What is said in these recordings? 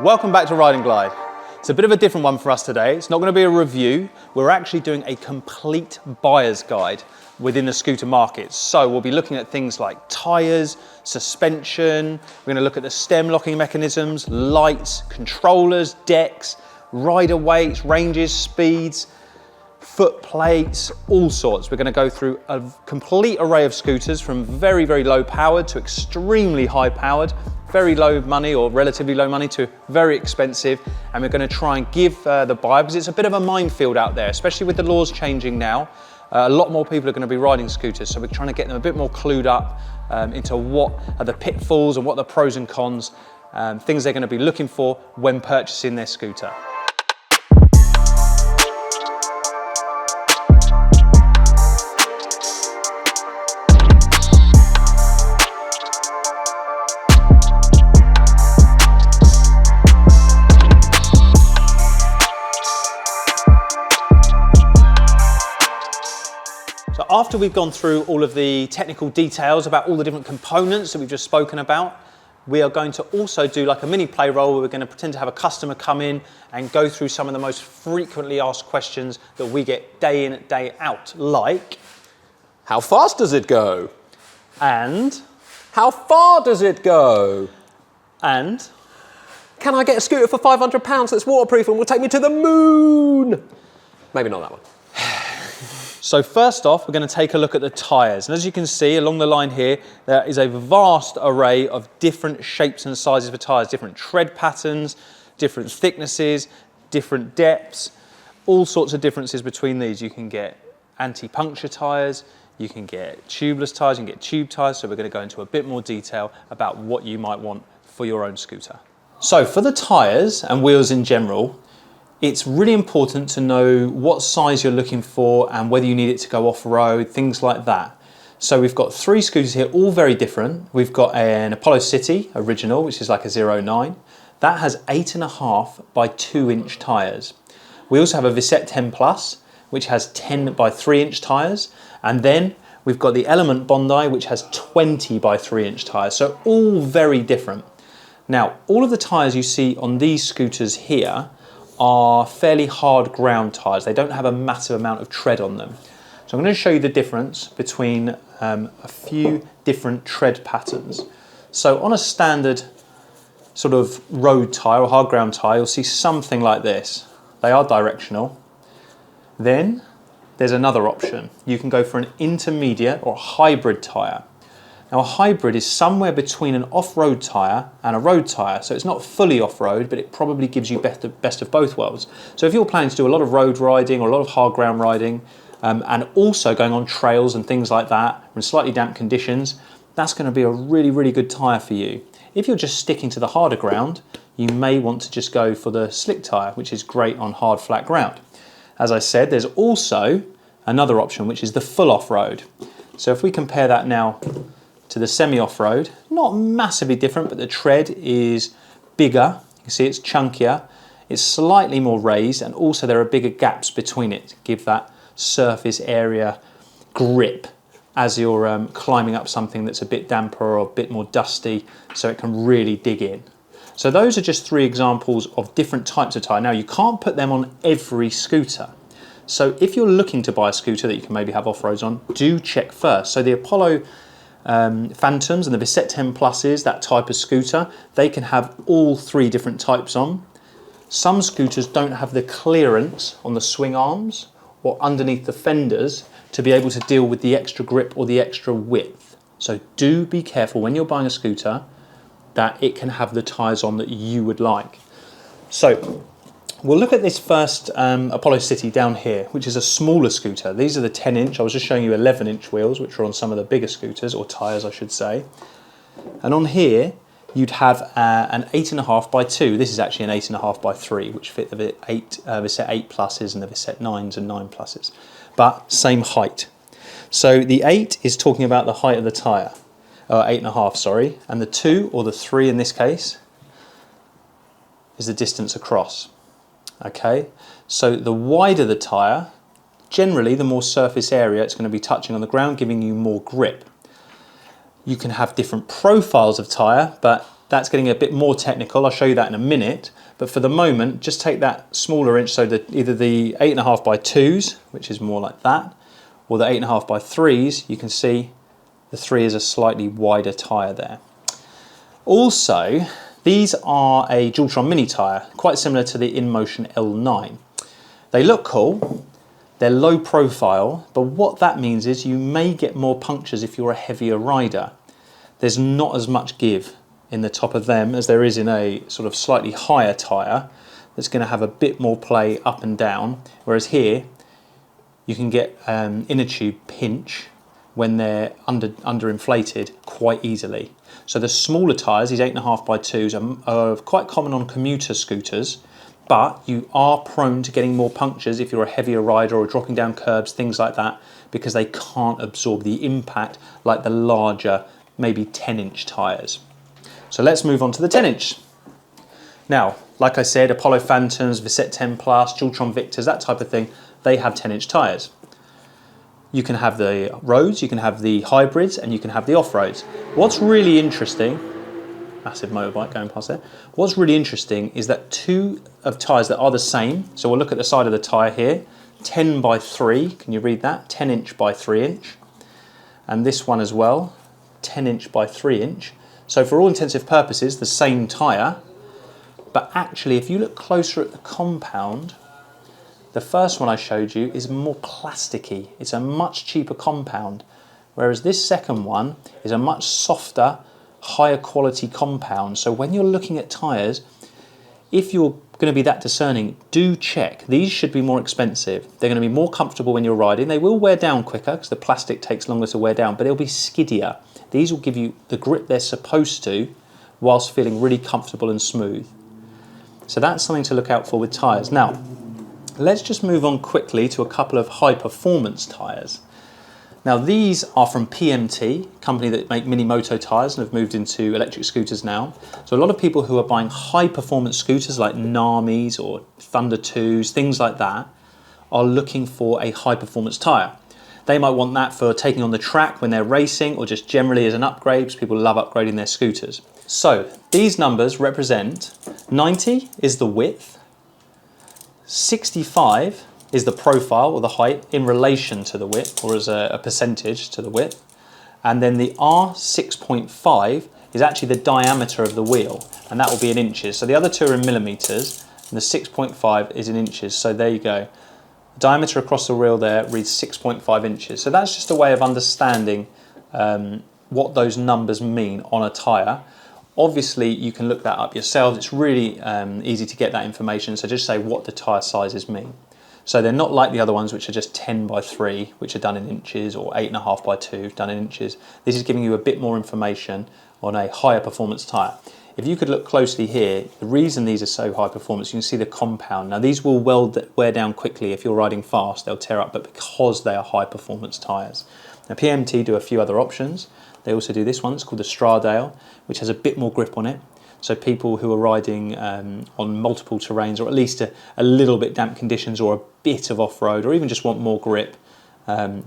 Welcome back to Ride and Glide. It's a bit of a different one for us today. It's not going to be a review. We're actually doing a complete buyer's guide within the scooter market. So we'll be looking at things like tyres, suspension, we're going to look at the stem locking mechanisms, lights, controllers, decks, rider weights, ranges, speeds, foot plates, all sorts. We're going to go through a complete array of scooters from very, very low powered to extremely high powered, very low money or relatively low money to very expensive. And we're going to try and give the buyer, because it's a bit of a minefield out there, especially with the laws changing now. A lot more people are going to be riding scooters, so we're trying to get them a bit more clued up into what are the pitfalls and what are the pros and cons, things they're going to be looking for when purchasing their scooter. So after we've gone through all of the technical details about all the different components that we've just spoken about, we are going to also do like a mini play roll where we're going to pretend to have a customer come in and go through some of the most frequently asked questions that we get day in, day out, like, how fast does it go? And, how far does it go? And, can I get a scooter for £500 that's waterproof and will take me to the moon? Maybe not that one. So first off, we're going to take a look at the tyres. And as you can see along the line here, there is a vast array of different shapes and sizes for tyres, different tread patterns, different thicknesses, different depths, all sorts of differences between these. You can get anti-puncture tyres, you can get tubeless tyres, you can get tube tyres. So we're going to go into a bit more detail about what you might want for your own scooter. So for the tyres and wheels in general, it's really important to know what size you're looking for and whether you need it to go off-road, things like that. So we've got three scooters here, all very different. We've got an Apollo City original, which is like a 09. That has 8.5 by 2 inch tyres. We also have a Visette 10 Plus, which has 10 by 3 inch tyres. And then we've got the Element Bondi, which has 20 by 3 inch tyres. So all very different. Now, all of the tyres you see on these scooters here are fairly hard ground tyres. They don't have a massive amount of tread on them. So I'm going to show you the difference between a few different tread patterns. So on a standard sort of road tyre or hard ground tyre, you'll see something like this. They are directional. Then there's another option. You can go for an intermediate or hybrid tyre. Now a hybrid is somewhere between an off-road tyre and a road tyre. So it's not fully off-road, but it probably gives you best of both worlds. So if you're planning to do a lot of road riding or a lot of hard ground riding, and also going on trails and things like that, in slightly damp conditions, that's going to be a really, really good tyre for you. If you're just sticking to the harder ground, you may want to just go for the slick tyre, which is great on hard, flat ground. As I said, there's also another option, which is the full off-road. So if we compare that now to the semi-off-road, not massively different, but the tread is bigger. You can see it's chunkier, it's slightly more raised, and also there are bigger gaps between it to give that surface area grip as you're climbing up something that's a bit damper or a bit more dusty, so it can really dig in. So those are just three examples of different types of tyre. Now you can't put them on every scooter. So if you're looking to buy a scooter that you can maybe have off-roads on, do check first. So the Apollo Phantoms and the Visette 10 Pluses, that type of scooter, they can have all three different types on. Some scooters don't have the clearance on the swing arms or underneath the fenders to be able to deal with the extra grip or the extra width. So do be careful when you're buying a scooter that it can have the tyres on that you would like. So we'll look at this first Apollo City down here, which is a smaller scooter. These are the 10 inch. I was just showing you 11 inch wheels, which are on some of the bigger scooters, or tyres I should say. And on here, you'd have an 8.5 by 2. This is actually an 8.5 by 3, which fit the Visette 8 Pluses and the Visette 9s and 9 Pluses, but same height. So the 8 is talking about the height of the tyre, 8.5, sorry, and the 2, or the 3 in this case, is the distance across. Okay, so the wider the tyre, generally the more surface area it's going to be touching on the ground, giving you more grip. You can have different profiles of tyre, but That's getting a bit more technical. I'll show you that in a minute. But for the moment, just take that smaller inch, so that either the 8.5 by 2s, which is more like that, or the 8.5 by 3s, you can see the 3 is a slightly wider tyre there. Also, these are a Dualtron mini tyre, quite similar to the InMotion L9. They look cool, they're low profile, but what that means is you may get more punctures if you're a heavier rider. There's not as much give in the top of them as there is in a sort of slightly higher tyre that's going to have a bit more play up and down, whereas here you can get inner tube pinch when they're underinflated quite easily. So the smaller tyres, these 8.5 by 2s, are quite common on commuter scooters, but you are prone to getting more punctures if you're a heavier rider or dropping down curbs, things like that, because they can't absorb the impact like the larger, maybe 10-inch tyres. So let's move on to the 10-inch. Now, like I said, Apollo Phantoms, Visette 10 Plus, Dualtron Victors, that type of thing, they have 10-inch tyres. You can have the roads, you can have the hybrids, and you can have the off-roads. What's really interesting, massive motorbike going past there, what's really interesting is that two of tyres that are the same, so we'll look at the side of the tyre here, 10 by 3, can you read that? 10 inch by 3 inch. And this one as well, 10 inch by 3 inch. So for all intensive purposes, the same tyre, but actually if you look closer at the compound, the first one I showed you is more plasticky. It's a much cheaper compound, whereas this second one is a much softer, higher quality compound. So when you're looking at tyres, if you're going to be that discerning, do check. These should be more expensive. They're going to be more comfortable when you're riding. They will wear down quicker because the plastic takes longer to wear down, but they'll be skiddier. These will give you the grip they're supposed to whilst feeling really comfortable and smooth. So that's something to look out for with tyres. Now, let's just move on quickly to a couple of high performance tyres. Now these are from PMT, a company that make mini moto tyres and have moved into electric scooters now. So a lot of people who are buying high performance scooters like Namis or Thunder 2s, things like that, are looking for a high performance tyre. They might want that for taking on the track when they're racing, or just generally as an upgrade, because people love upgrading their scooters. So these numbers represent 90 is the width, 65 is the profile or the height in relation to the width, or as a percentage to the width. And then the R6.5 is actually the diameter of the wheel, and that will be in inches. So the other two are in millimeters, and the 6.5 is in inches. So there you go. The diameter across the wheel there reads 6.5 inches. So that's just a way of understanding what those numbers mean on a tyre. Obviously, you can look that up yourselves. It's really easy to get that information. So just say what the tyre sizes mean. So they're not like the other ones, which are just 10 by 3, which are done in inches, or 8.5 by 2, done in inches. This is giving you a bit more information on a higher performance tyre. If you could look closely here, the reason these are so high performance, you can see the compound. Now these will wear down quickly if you're riding fast, they'll tear up, but because they are high performance tyres. Now PMT do a few other options. They also do this one, it's called the Stradale, which has a bit more grip on it. So people who are riding on multiple terrains, or at least a little bit damp conditions, or a bit of off-road, or even just want more grip,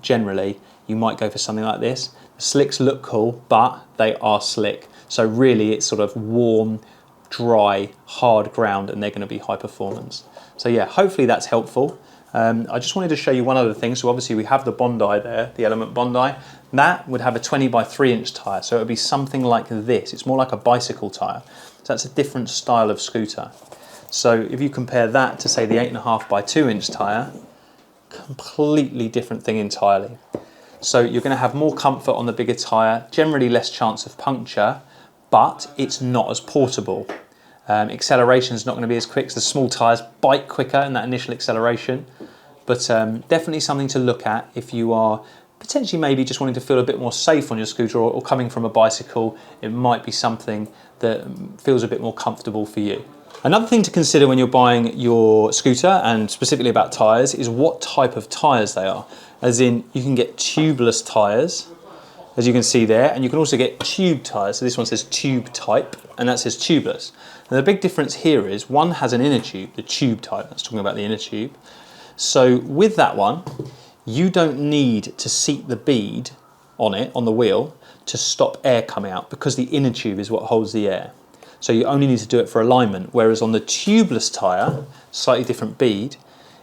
generally, you might go for something like this. The slicks look cool, but they are slick. So really it's sort of warm, dry, hard ground, and they're going to be high performance. So yeah, hopefully that's helpful. I just wanted to show you one other thing. So obviously we have the Bondi there, the Element Bondi. That would have a 20 by 3 inch tyre, so it would be something like this. It's more like a bicycle tyre. So that's a different style of scooter. So if you compare that to say the 8.5 by 2 inch tyre, completely different thing entirely. So you're going to have more comfort on the bigger tyre, generally less chance of puncture, but it's not as portable. Acceleration is not going to be as quick, so the small tyres bite quicker in that initial acceleration, but definitely something to look at if you are potentially maybe just wanting to feel a bit more safe on your scooter, or coming from a bicycle. It might be something that feels a bit more comfortable for you. Another thing to consider when you're buying your scooter, and specifically about tyres, is what type of tyres they are. As in, you can get tubeless tyres, as you can see there, and you can also get tube tyres. So this one says tube type, and that says tubeless. And the big difference here is one has an inner tube, the tube type, that's talking about the inner tube. So with that one, you don't need to seat the bead on it, on the wheel, to stop air coming out, because the inner tube is what holds the air. So you only need to do it for alignment, whereas on the tubeless tyre, slightly different bead,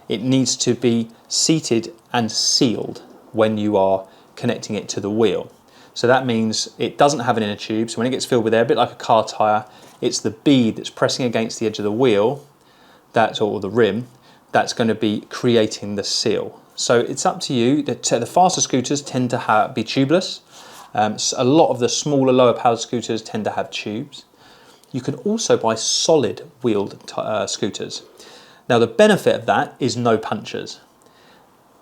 it needs to be seated and sealed when you are connecting it to the wheel. So that means it doesn't have an inner tube, so when it gets filled with air, a bit like a car tyre, it's the bead that's pressing against the edge of the wheel, or the rim, that's going to be creating the seal. So it's up to you. The faster scooters tend to be tubeless. A lot of the smaller, lower powered scooters tend to have tubes. You can also buy solid wheeled scooters. Now the benefit of that is no punctures.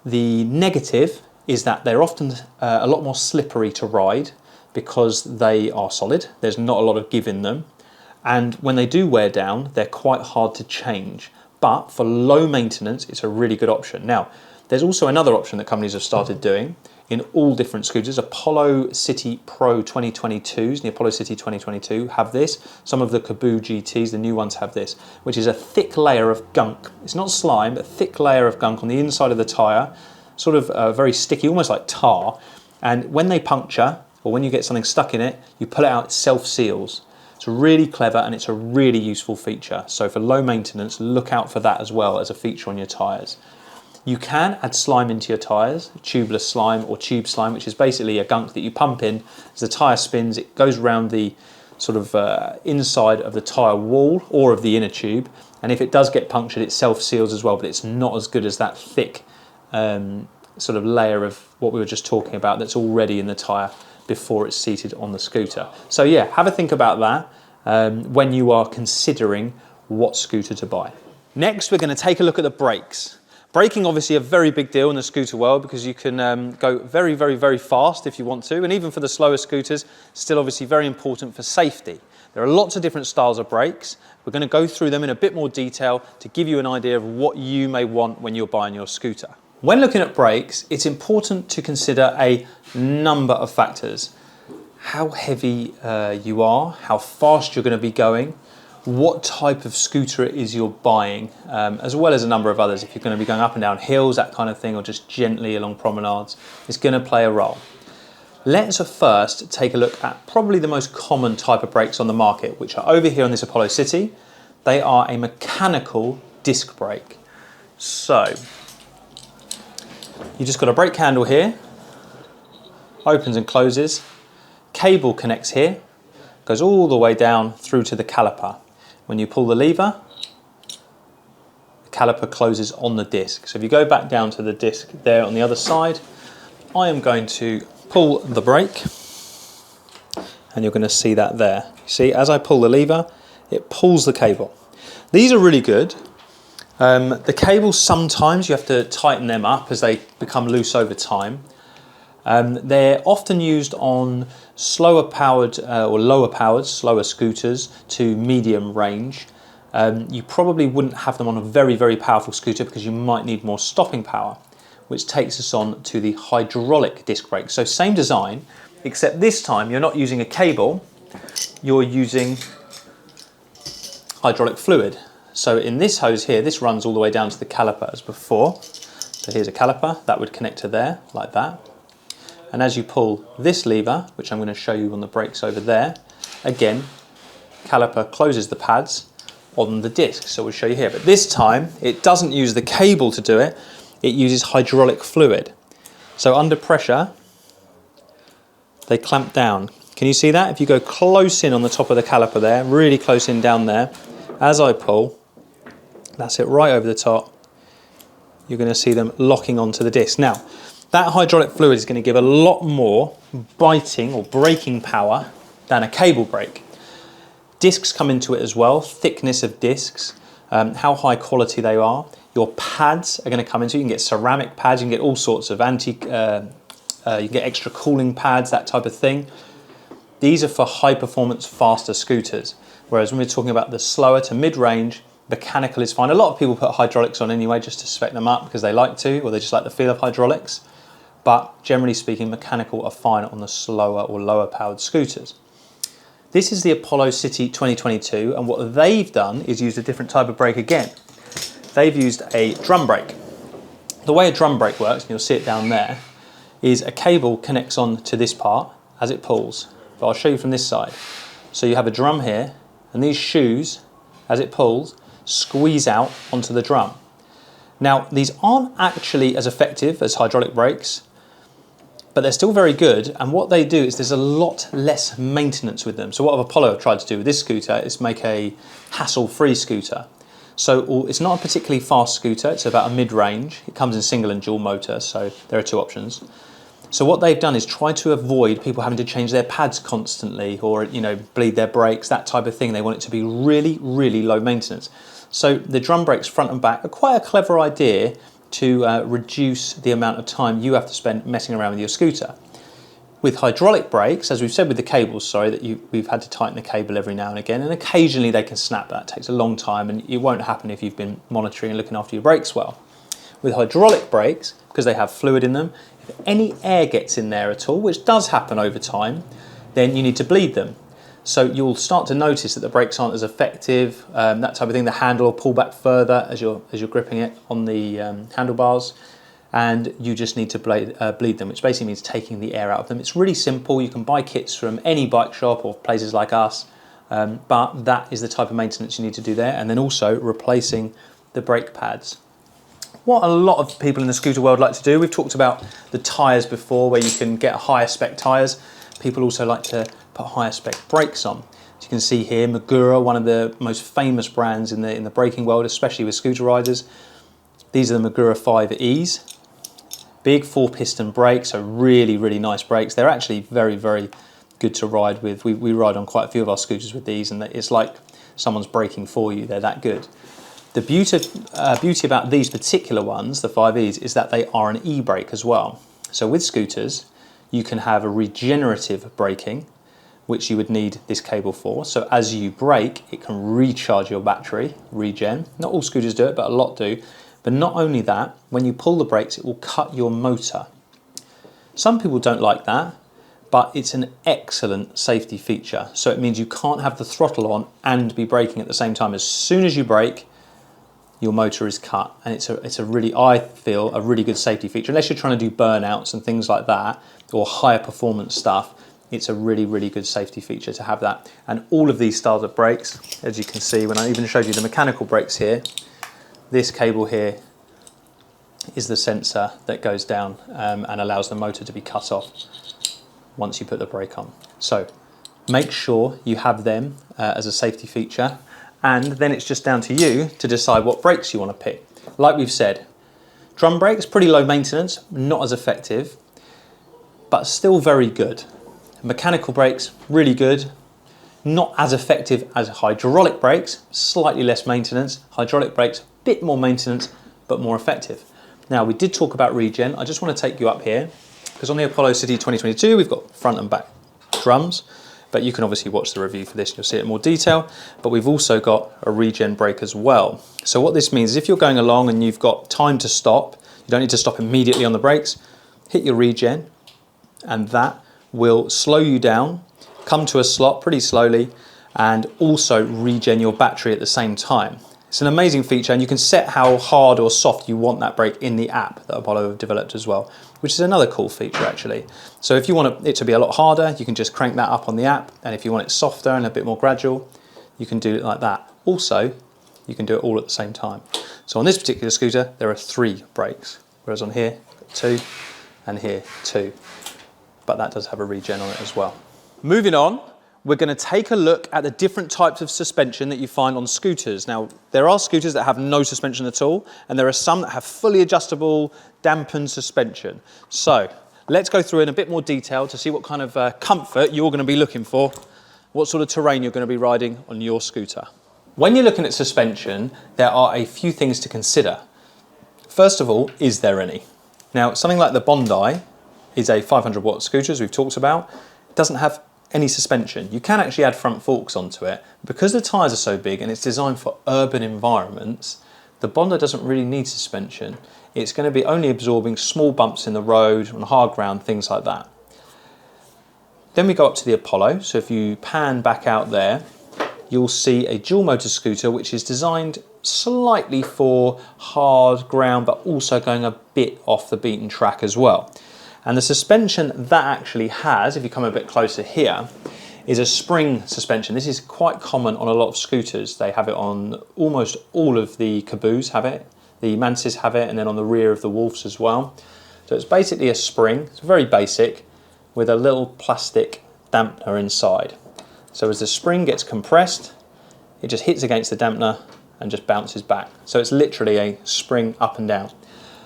The negative is that they're often a lot more slippery to ride because they are solid. There's not a lot of give in them. And when they do wear down, they're quite hard to change. But for low maintenance, it's a really good option. Now, there's also another option that companies have started doing in all different scooters. Apollo City Pro 2022s, the Apollo City 2022 have this. Some of the Kaboo GTs, the new ones, have this, which is a thick layer of gunk. It's not slime, but a thick layer of gunk on the inside of the tyre, sort of very sticky, almost like tar. And when they puncture, or when you get something stuck in it, you pull it out, it self-seals. It's really clever and it's a really useful feature. So for low maintenance, look out for that as well as a feature on your tyres. You can add slime into your tyres, tubeless slime or tube slime, which is basically a gunk that you pump in. As the tyre spins, it goes around the sort of inside of the tyre wall or of the inner tube. And if it does get punctured, it self-seals as well, but it's not as good as that thick sort of layer of what we were just talking about that's already in the tyre before it's seated on the scooter. So yeah, have a think about that when you are considering what scooter to buy. Next, we're going to take a look at the brakes. Braking obviously a very big deal in the scooter world because you can go very, very, very fast if you want to, and even for the slower scooters, still obviously very important for safety. There are lots of different styles of brakes. We're going to go through them in a bit more detail to give you an idea of what you may want when you're buying your scooter. When looking at brakes, it's important to consider a number of factors. How heavy you are, how fast you're going to be going, what type of scooter it is you're buying, as well as a number of others. If you're going to be going up and down hills, that kind of thing, or just gently along promenades, it's going to play a role. Let's first take a look at probably the most common type of brakes on the market, which are over here on this Apollo City. They are a mechanical disc brake. So, you just got a brake handle here, opens and closes, cable connects here, goes all the way down through to the caliper. When you pull the lever, the caliper closes on the disc. So if you go back down to the disc there on the other side, I am going to pull the brake, and you're going to see that there. You see, as I pull the lever, it pulls the cable. These are really good. The cables, sometimes you have to tighten them up as they become loose over time. They're often used on slower powered or lower powered, slower scooters to medium range. You probably wouldn't have them on a very, very powerful scooter because you might need more stopping power, which takes us on to the hydraulic disc brake. So same design, except this time you're not using a cable, you're using hydraulic fluid. So in this hose here, this runs all the way down to the caliper as before. So here's a caliper, that would connect to there, like that. And as you pull this lever, which I'm going to show you on the brakes over there, again, caliper closes the pads on the disc. So we'll show you here. But this time, it doesn't use the cable to do it, it uses hydraulic fluid. So under pressure, they clamp down. Can you see that? If you go close in on the top of the caliper there, really close in down there, as I pull, that's it, right over the top, you're going to see them locking onto the disc. Now, that hydraulic fluid is going to give a lot more biting or braking power than a cable brake. Discs come into it as well, thickness of discs, how high quality they are. Your pads are going to come into it. You can get ceramic pads, you can get all sorts of you can get extra cooling pads, that type of thing. These are for high performance, faster scooters. Whereas when we're talking about the slower to mid-range, mechanical is fine. A lot of people put hydraulics on anyway just to spec them up because they like to, or they just like the feel of hydraulics. But generally speaking, mechanical are fine on the slower or lower powered scooters. This is the Apollo City 2022, and what they've done is used a different type of brake again. They've used a drum brake. The way a drum brake works, and you'll see it down there, is a cable connects on to this part as it pulls. But I'll show you from this side. So you have a drum here, And these shoes, as it pulls, squeeze out onto the drum. Now, these aren't actually as effective as hydraulic brakes, but they're still very good. And what they do is there's a lot less maintenance with them. So what Apollo have tried to do with this scooter is make a hassle-free scooter. So it's not a particularly fast scooter, it's about a mid-range. It comes in single and dual motor, so there are two options. So what they've done is try to avoid people having to change their pads constantly or, you know, bleed their brakes, that type of thing. They want it to be really, really low maintenance. So the drum brakes front and back are quite a clever idea to reduce the amount of time you have to spend messing around with your scooter. With hydraulic brakes, as we've said with the cables, we've had to tighten the cable every now and again, and occasionally they can snap. That takes a long time, and it won't happen if you've been monitoring and looking after your brakes well. With hydraulic brakes, because they have fluid in them, if any air gets in there at all, which does happen over time, then you need to bleed them. So you'll start to notice that the brakes aren't as effective, that type of thing. The handle will pull back further as you're gripping it on the handlebars, and you just need to bleed them, which basically means taking the air out of them. It's really simple. You can buy kits from any bike shop or places like us, but that is the type of maintenance you need to do there, and then also replacing the brake pads. What a lot of people in the scooter world like to do, we've talked about the tyres before, where you can get higher spec tyres. People also like to put higher spec brakes on. As you can see here, Magura, one of the most famous brands in the braking world, especially with scooter riders. These are the Magura 5Es. Big 4-piston brakes, so really, really nice brakes. They're actually very, very good to ride with. We ride on quite a few of our scooters with these, and it's like someone's braking for you. They're that good. The beauty about these particular ones, the 5Es, is that they are an e-brake as well. So with scooters, you can have a regenerative braking, which you would need this cable for. So as you brake, it can recharge your battery, regen. Not all scooters do it, but a lot do. But not only that, when you pull the brakes, it will cut your motor. Some people don't like that, but it's an excellent safety feature. So it means you can't have the throttle on and be braking at the same time. As soon as you brake, your motor is cut. And it's a really, I feel, a really good safety feature. Unless you're trying to do burnouts and things like that, or higher performance stuff, it's a really, really good safety feature to have that. And all of these styles of brakes, as you can see, when I even showed you the mechanical brakes here, this cable here is the sensor that goes down and allows the motor to be cut off once you put the brake on. So make sure you have them as a safety feature, and then it's just down to you to decide what brakes you want to pick. Like we've said, drum brakes, pretty low maintenance, not as effective, but still very good. Mechanical brakes, really good. Not as effective as hydraulic brakes, slightly less maintenance. Hydraulic brakes, bit more maintenance, but more effective. Now, we did talk about regen. I just want to take you up here, because on the Apollo City 2022, we've got front and back drums, but you can obviously watch the review for this and you'll see it in more detail. But we've also got a regen brake as well. So what this means is if you're going along and you've got time to stop, you don't need to stop immediately on the brakes, hit your regen, and that will slow you down, come to a stop pretty slowly, and also regen your battery at the same time. It's an amazing feature, and you can set how hard or soft you want that brake in the app that Apollo have developed as well, which is another cool feature actually. So if you want it to be a lot harder, you can just crank that up on the app, and if you want it softer and a bit more gradual, you can do it like that. Also, you can do it all at the same time. So on this particular scooter, there are 3 brakes, whereas on here, 2, and here, 2. But that does have a regen on it as well. Moving on, we're going to take a look at the different types of suspension that you find on scooters. Now, there are scooters that have no suspension at all, and there are some that have fully adjustable, dampened suspension. So, let's go through in a bit more detail to see what kind of comfort you're going to be looking for, what sort of terrain you're going to be riding on your scooter. When you're looking at suspension, there are a few things to consider. First of all, is there any? Now, something like the Bondi is a 500 watt scooter, as we've talked about. It doesn't have any suspension. You can actually add front forks onto it. Because the tyres are so big and it's designed for urban environments, the Bondi doesn't really need suspension. It's going to be only absorbing small bumps in the road, on hard ground, things like that. Then we go up to the Apollo. So if you pan back out there, you'll see a dual motor scooter which is designed slightly for hard ground, but also going a bit off the beaten track as well. And the suspension that actually has, if you come a bit closer here, is a spring suspension. This is quite common on a lot of scooters. They have it on almost all of the Caboos have it, the Mantis have it, and then on the rear of the Wolves as well. So it's basically a spring, it's very basic, with a little plastic dampener inside. So as the spring gets compressed, it just hits against the dampener and just bounces back. So it's literally a spring up and down.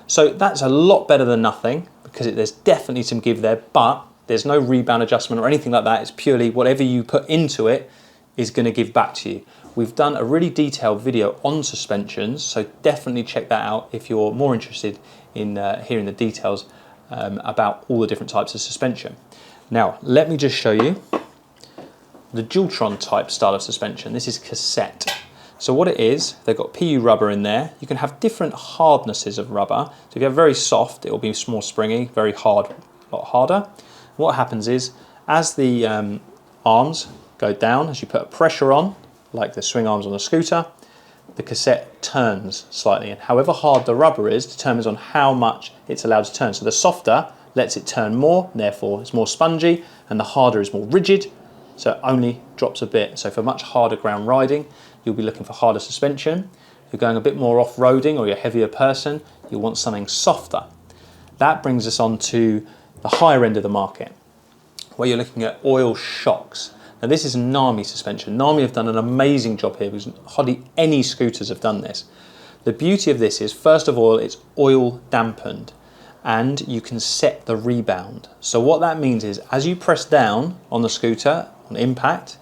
So that's a lot better than nothing, because there's definitely some give there, but there's no rebound adjustment or anything like that. It's purely whatever you put into it is going to give back to you. We've done a really detailed video on suspensions, so definitely check that out if you're more interested in hearing the details about all the different types of suspension. Now, let me just show you the Dualtron type style of suspension. This is cassette. So what it is, they've got PU rubber in there. You can have different hardnesses of rubber. So if you have very soft, it will be more springy, very hard, a lot harder. What happens is, as the arms go down, as you put pressure on, like the swing arms on a scooter, the cassette turns slightly, and however hard the rubber is determines on how much it's allowed to turn. So the softer lets it turn more, therefore it's more spongy, and the harder is more rigid, so it only drops a bit. So for much harder ground riding, you'll be looking for harder suspension. If you're going a bit more off-roading or you're a heavier person, you'll want something softer. That brings us on to the higher end of the market, where you're looking at oil shocks. Now this is NAMI suspension. NAMI have done an amazing job here because hardly any scooters have done this. The beauty of this is, first of all, it's oil dampened and you can set the rebound. So what that means is, as you press down on the scooter on impact,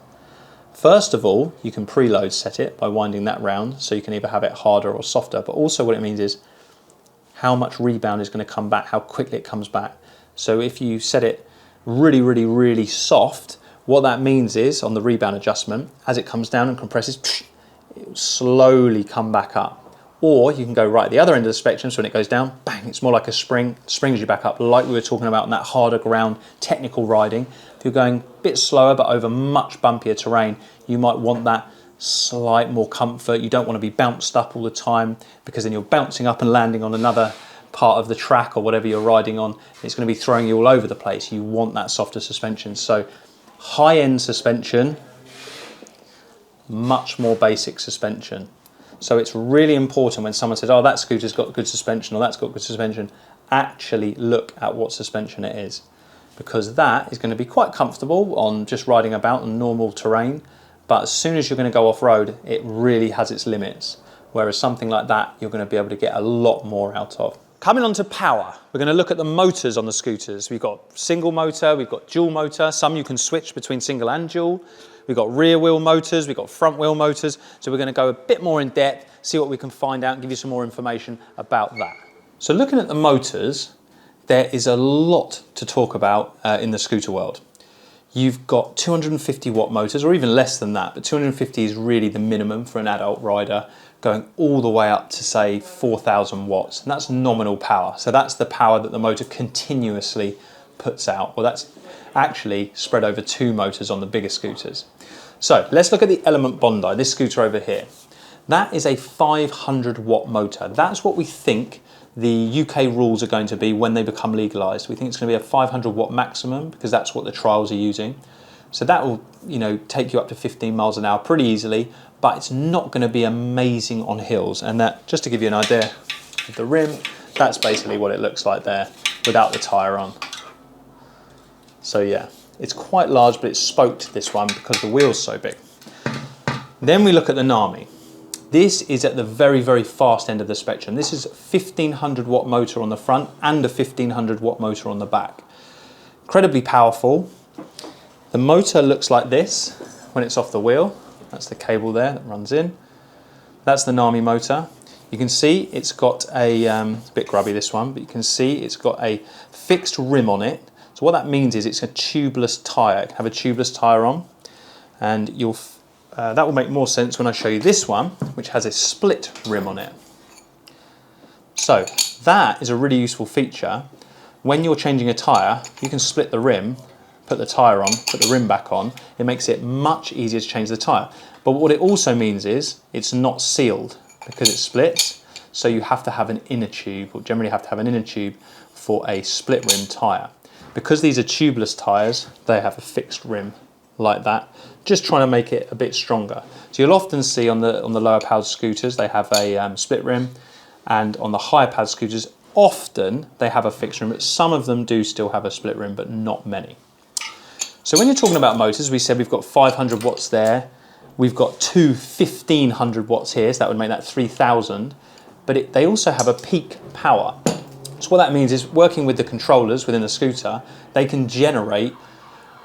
first of all, you can preload set it by winding that round, so you can either have it harder or softer, but also what it means is how much rebound is going to come back, how quickly it comes back. So if you set it really, really, really soft, what that means is, on the rebound adjustment, as it comes down and compresses, it will slowly come back up. Or you can go right at the other end of the spectrum, so when it goes down, bang, it's more like a spring, springs you back up, like we were talking about in that harder ground technical riding. If you're going a bit slower but over much bumpier terrain, you might want that slight more comfort. You don't want to be bounced up all the time, because then you're bouncing up and landing on another part of the track or whatever you're riding on. It's going to be throwing you all over the place. You want that softer suspension. So high-end suspension, much more basic suspension. So it's really important when someone says, oh, that scooter's got good suspension or that's got good suspension, actually look at what suspension it is, because that is going to be quite comfortable on just riding about on normal terrain, but as soon as you're going to go off-road, it really has its limits, whereas something like that you're going to be able to get a lot more out of. Coming on to power, we're going to look at the motors on the scooters. We've got single motor, we've got dual motor, some you can switch between single and dual. We've got rear wheel motors, we've got front wheel motors. So we're going to go a bit more in depth, see what we can find out and give you some more information about that. So looking at the motors, there is a lot to talk about in the scooter world. You've got 250 watt motors, or even less than that, but 250 is really the minimum for an adult rider, going all the way up to say 4,000 watts, and that's nominal power. So that's the power that the motor continuously puts out. Well, that's actually spread over two motors on the bigger scooters. So let's look at the Element Bondi, this scooter over here. That is a 500 watt motor. That's what we think the UK rules are going to be when they become legalised. We think it's going to be a 500 watt maximum, because that's what the trials are using. So that will, take you up to 15 miles an hour pretty easily, but it's not going to be amazing on hills. And that, just to give you an idea of the rim, that's basically what it looks like there without the tyre on. So yeah, it's quite large, but it's spoked, this one, because the wheel's so big. Then we look at the NAMI. This is at the very, very fast end of the spectrum. This is a 1500 watt motor on the front and a 1500 watt motor on the back. Incredibly powerful. The motor looks like this when it's off the wheel. That's the cable there that runs in. That's the NAMI motor. You can see it's got a bit grubby, this one, but you can see it's got a fixed rim on it. So what that means is it's a tubeless tyre. It can have a tubeless tyre on, and that will make more sense when I show you this one, which has a split rim on it. So that is a really useful feature. When you're changing a tyre, you can split the rim, put the tyre on, put the rim back on. It makes it much easier to change the tyre. But what it also means is it's not sealed because it splits. So you have to have an inner tube, or generally have to have an inner tube for a split rim tyre. Because these are tubeless tyres, they have a fixed rim like that, just trying to make it a bit stronger. So you'll often see on the lower powered scooters, they have a split rim, and on the higher powered scooters, often they have a fixed rim, but some of them do still have a split rim, but not many. So when you're talking about motors, we said we've got 500 watts there. We've got two 1500 watts here, so that would make that 3000. But they also have a peak power. So what that means is working with the controllers within the scooter, they can generate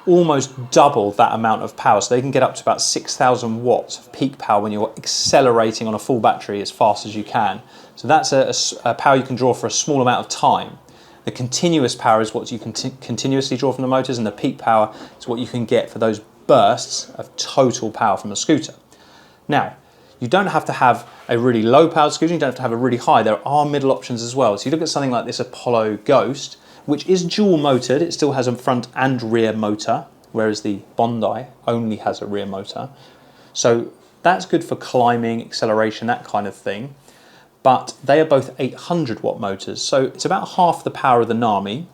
almost double that amount of power. So they can get up to about 6,000 watts of peak power when you're accelerating on a full battery as fast as you can. So that's a power you can draw for a small amount of time. The continuous power is what you can continuously draw from the motors, and the peak power is what you can get for those bursts of total power from the scooter. Now, you don't have to have a really low powered scooter, you don't have to have a really high. There are middle options as well. So you look at something like this Apollo Ghost, which is dual motored. It still has a front and rear motor, whereas the Bondi only has a rear motor. So that's good for climbing, acceleration, that kind of thing. But they are both 800 watt motors. So it's about half the power of the Nami.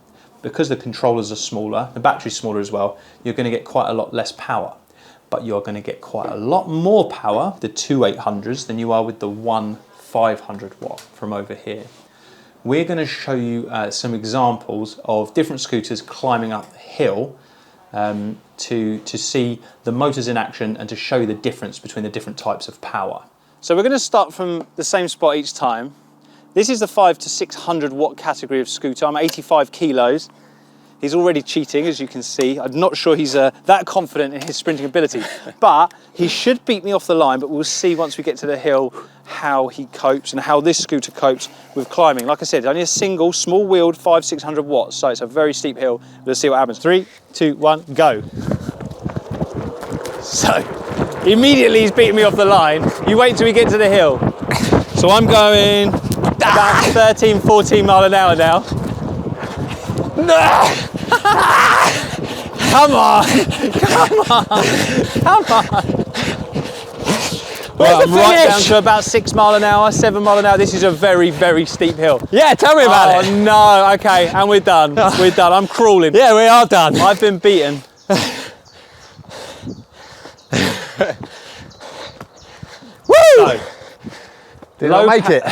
Because the controllers are smaller, the battery's smaller as well, you're going to get quite a lot less power. But you're going to get quite a lot more power, the two 800s, than you are with the one 500 watt from over here. We're going to show you some examples of different scooters climbing up the hill to see the motors in action and to show you the difference between the different types of power. So we're going to start from the same spot each time. This is the 500 to 600 watt category of scooter. I'm 85 kilos. He's already cheating, as you can see. I'm not sure he's that confident in his sprinting ability, but he should beat me off the line, but we'll see once we get to the hill how he copes and how this scooter copes with climbing. Like I said, it's only a single, small-wheeled 500-600 watts, so it's a very steep hill. Let's see what happens. 3, 2, 1, go. So, immediately he's beating me off the line. You wait till we get to the hill. So I'm going about 13, 14 mile an hour now. No! Come on! Come on! Come on! Well, I'm right down to about 6 mile an hour, 7 mile an hour. This is a very, very steep hill. Yeah, tell me about it. Oh no, okay, and we're done. We're done. I'm crawling. Yeah, we are done. I've been beaten. Woo! So, did I make it?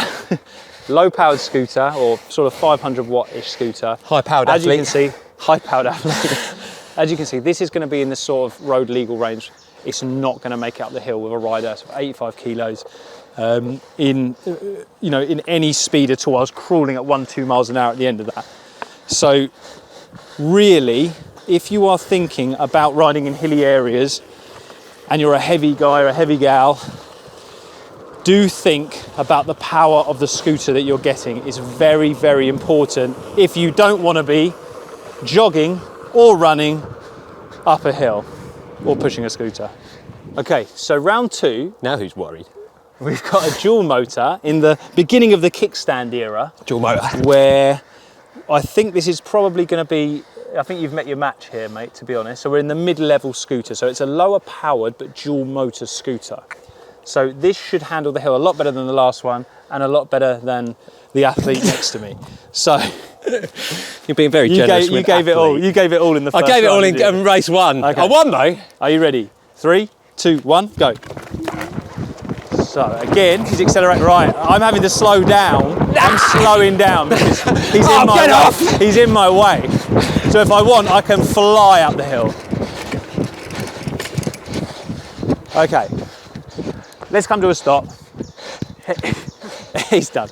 Low-powered scooter, or sort of 500 watt-ish scooter. High-powered athlete. As you can see, high-powered athlete. As you can see, this is going to be in the sort of road legal range. It's not going to make it up the hill with a rider, so 85 kilos. In any speed at all. I was crawling at 1-2 miles an hour at the end of that. So really, if you are thinking about riding in hilly areas and you're a heavy guy or a heavy gal, do think about the power of the scooter that you're getting. It's very, very important if you don't want to be jogging or running up a hill or pushing a scooter. Okay, so round 2. Now who's worried? We've got a dual motor in the beginning of the kickstand era. Dual motor. Where I think this is probably going to be, I think you've met your match here, mate, to be honest. So we're in the mid-level scooter. So it's a lower powered but dual motor scooter. So this should handle the hill a lot better than the last one and a lot better than the athlete next to me. So you're being very generous. You gave it all. You gave it all in the first round. I gave it all in race 1. Okay. I won though. Are you ready? 3, 2, 1, go. So again, he's accelerating. Right, I'm having to slow down. I'm slowing down because he's in my way. He's in my way. So if I want, I can fly up the hill. Okay. Let's come to a stop. He's done.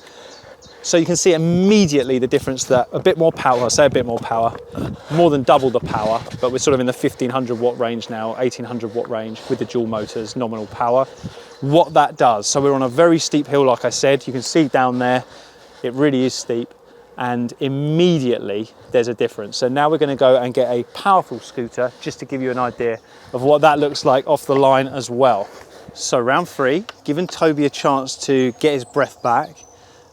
So you can see immediately the difference that a bit more power, I'll say a bit more power, more than double the power, but we're sort of in the 1500 watt range now, 1800 watt range with the dual motors, nominal power. What that does, so we're on a very steep hill, like I said, you can see down there, it really is steep, and immediately there's a difference. So now we're going to go and get a powerful scooter, just to give you an idea of what that looks like off the line as well. So round 3, giving Toby a chance to get his breath back.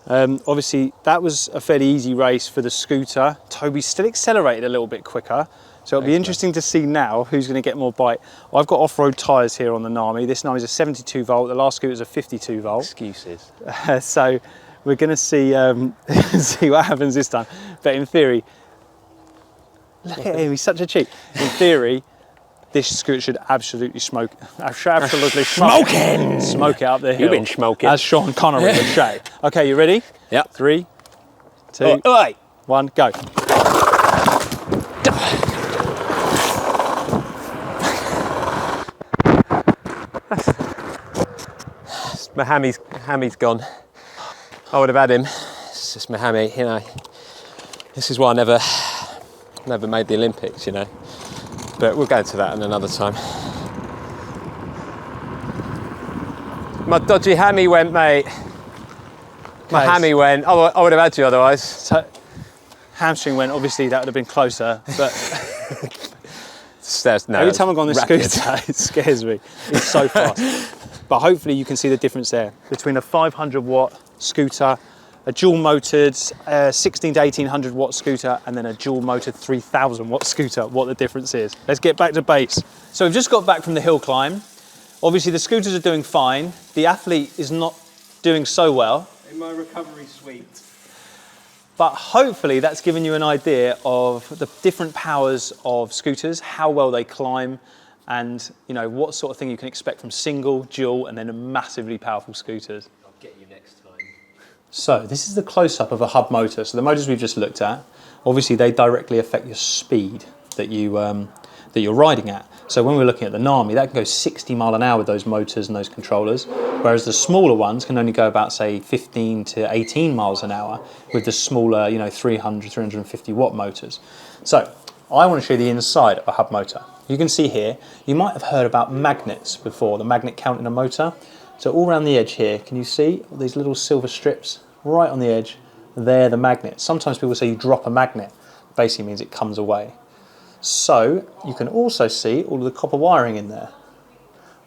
Obviously that was a fairly easy race for the scooter. Toby still accelerated a little bit quicker. So it'll be interesting to see now who's going to get more bite. I've got off-road tyres here on the Nami. This Nami's a 72 volt, the last scooter's a 52 volt. Excuses. So we're going to see, see what happens this time. But in theory, look at him, he's such a cheat. In theory, this scooter should absolutely smoke it up the hill. You've been smoking. As Sean Connery would say. Okay, you ready? Yeah. 3, 2, 1, go. My hammy has gone. I would have had him. It's just my hammy, you know. This is why I never made the Olympics, you know. But we'll go into that another time. My dodgy hammy went, mate. My hammy went. I would have had you otherwise. So, hamstring went, obviously that would have been closer, but every time I've gone on this scooter, it scares me. It's so fast. But hopefully you can see the difference there between a 500 watt scooter, a dual motored 16 to 1800 watt scooter, and then a dual motored 3000 watt scooter, what the difference is. Let's get back to base. So we've just got back from the hill climb. Obviously the scooters are doing fine. The athlete is not doing so well. In my recovery suite. But hopefully that's given you an idea of the different powers of scooters, how well they climb, and you know what sort of thing you can expect from single, dual, and then massively powerful scooters. I'll get you next time. So this is the close-up of a hub motor. So the motors we've just looked at, obviously they directly affect your speed that you're riding at. So when we're looking at the NAMI, that can go 60 mile an hour with those motors and those controllers, whereas the smaller ones can only go about, say, 15 to 18 miles an hour with the smaller, you know, 300, 350 watt motors. So I want to show you the inside of a hub motor. You can see here, you might have heard about magnets before, the magnet count in a motor. So all around the edge here, can you see all these little silver strips right on the edge? They're the magnets. Sometimes people say you drop a magnet, basically means it comes away. So you can also see all of the copper wiring in there,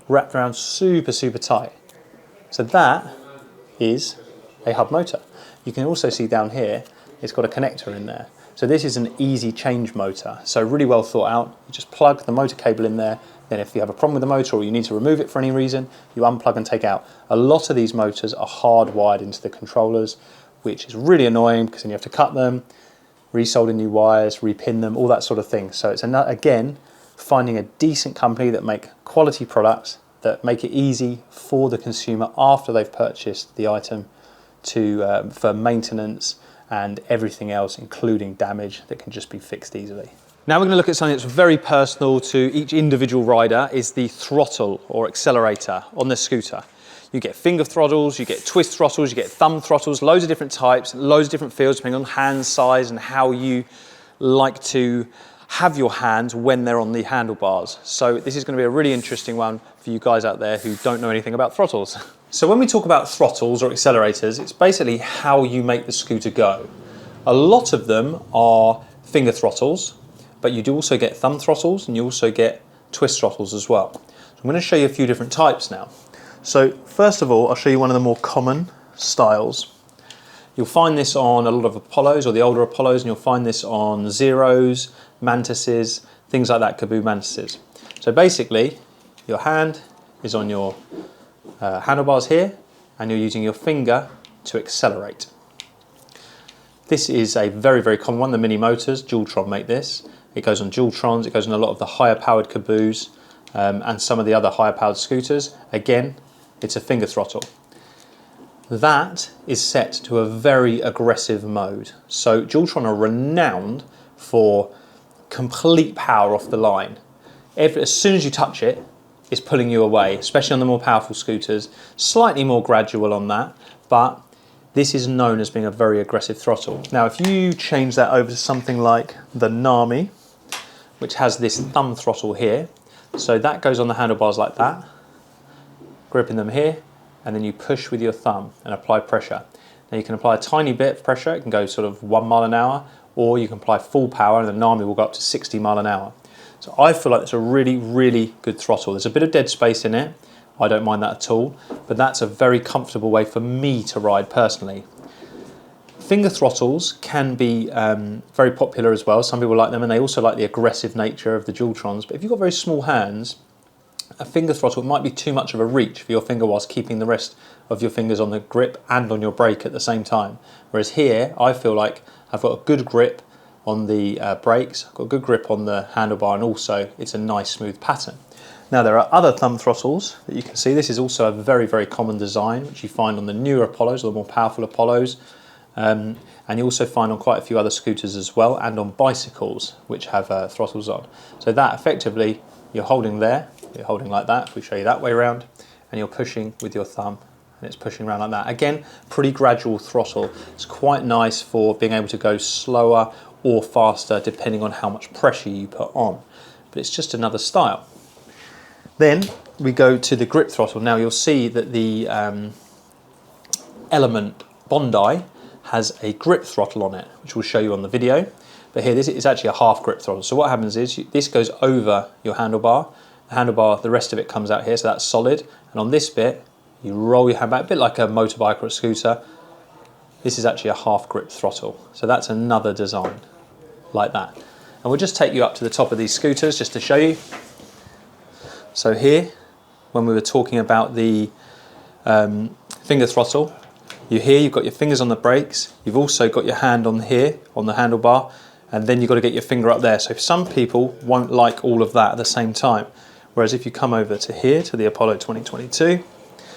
wrapped around super, super tight. So that is a hub motor. You can also see down here, it's got a connector in there. So this is an easy change motor. So really well thought out. You just plug the motor cable in there. Then if you have a problem with the motor or you need to remove it for any reason, you unplug and take out. A lot of these motors are hardwired into the controllers, which is really annoying because then you have to cut them, resolder new wires, repin them, all that sort of thing. So it's again, finding a decent company that make quality products that make it easy for the consumer after they've purchased the item to for maintenance and everything else, including damage that can just be fixed easily. Now we're going to look at something that's very personal to each individual rider, is the throttle or accelerator on the scooter. You get finger throttles, you get twist throttles, you get thumb throttles, loads of different types, loads of different feels depending on hand size and how you like to have your hands when they're on the handlebars. So this is going to be a really interesting one for you guys out there who don't know anything about throttles. So when we talk about throttles or accelerators, it's basically how you make the scooter go. A lot of them are finger throttles, but you do also get thumb throttles and you also get twist throttles as well. So I'm going to show you a few different types now. So first of all, I'll show you one of the more common styles. You'll find this on a lot of Apollos or the older Apollos, and you'll find this on Zeros, Mantises, things like that, Kaboo Mantises. So basically, your hand is on your handlebars here, and you're using your finger to accelerate. This is a very, very common one. The Mini Motors, Dualtron make this. It goes on Dualtrons, it goes on a lot of the higher powered Kaboos, and some of the other higher powered scooters. Again, it's a finger throttle. That is set to a very aggressive mode. So Dualtron are renowned for complete power off the line. As soon as you touch it, it's pulling you away, especially on the more powerful scooters. Slightly more gradual on that, but this is known as being a very aggressive throttle. Now, if you change that over to something like the NAMI, which has this thumb throttle here, so that goes on the handlebars like that, gripping them here, and then you push with your thumb and apply pressure. Now you can apply a tiny bit of pressure, it can go sort of 1 mile an hour, or you can apply full power and the NAMI will go up to 60 mile an hour. So I feel like it's a really, really good throttle. There's a bit of dead space in it, I don't mind that at all, but that's a very comfortable way for me to ride personally. Finger throttles can be very popular as well. Some people like them and they also like the aggressive nature of the Dualtrons, but if you've got very small hands, a finger throttle might be too much of a reach for your finger whilst keeping the rest of your fingers on the grip and on your brake at the same time. Whereas here, I feel like I've got a good grip, on the brakes, I've got a good grip on the handlebar, and also it's a nice smooth pattern. Now there are other thumb throttles that you can see. This is also a very, very common design which you find on the newer Apollos or the more powerful Apollos, and you also find on quite a few other scooters as well, and on bicycles which have throttles on. So that effectively, you're holding there, you're holding like that, if we show you that way around, and you're pushing with your thumb, and it's pushing around like that. Again, pretty gradual throttle. It's quite nice for being able to go slower or faster depending on how much pressure you put on. But it's just another style. Then we go to the grip throttle. Now you'll see that the Element Bondi has a grip throttle on it, which we'll show you on the video. But here, this is actually a half grip throttle. So what happens is this goes over your handlebar. The handlebar, the rest of it comes out here, so that's solid. And on this bit, you roll your hand back, a bit like a motorbike or a scooter. This is actually a half grip throttle. So that's another design like that. And we'll just take you up to the top of these scooters just to show you. So here, when we were talking about the finger throttle, you've got your fingers on the brakes, you've also got your hand on here, on the handlebar, and then you've got to get your finger up there. So some people won't like all of that at the same time. Whereas if you come over to here, to the Apollo 2022,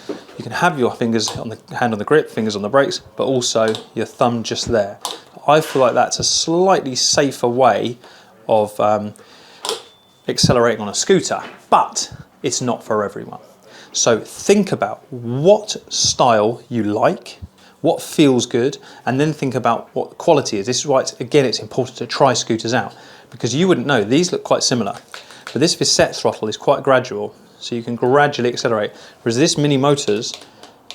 you can have your fingers on the hand on the grip, fingers on the brakes, but also your thumb just there. I feel like that's a slightly safer way of accelerating on a scooter, but it's not for everyone. So think about what style you like, what feels good, and then think about what quality is. This is why, it's important to try scooters out, because you wouldn't know. These look quite similar, but this Visette throttle is quite gradual, so you can gradually accelerate, whereas this Mini Motors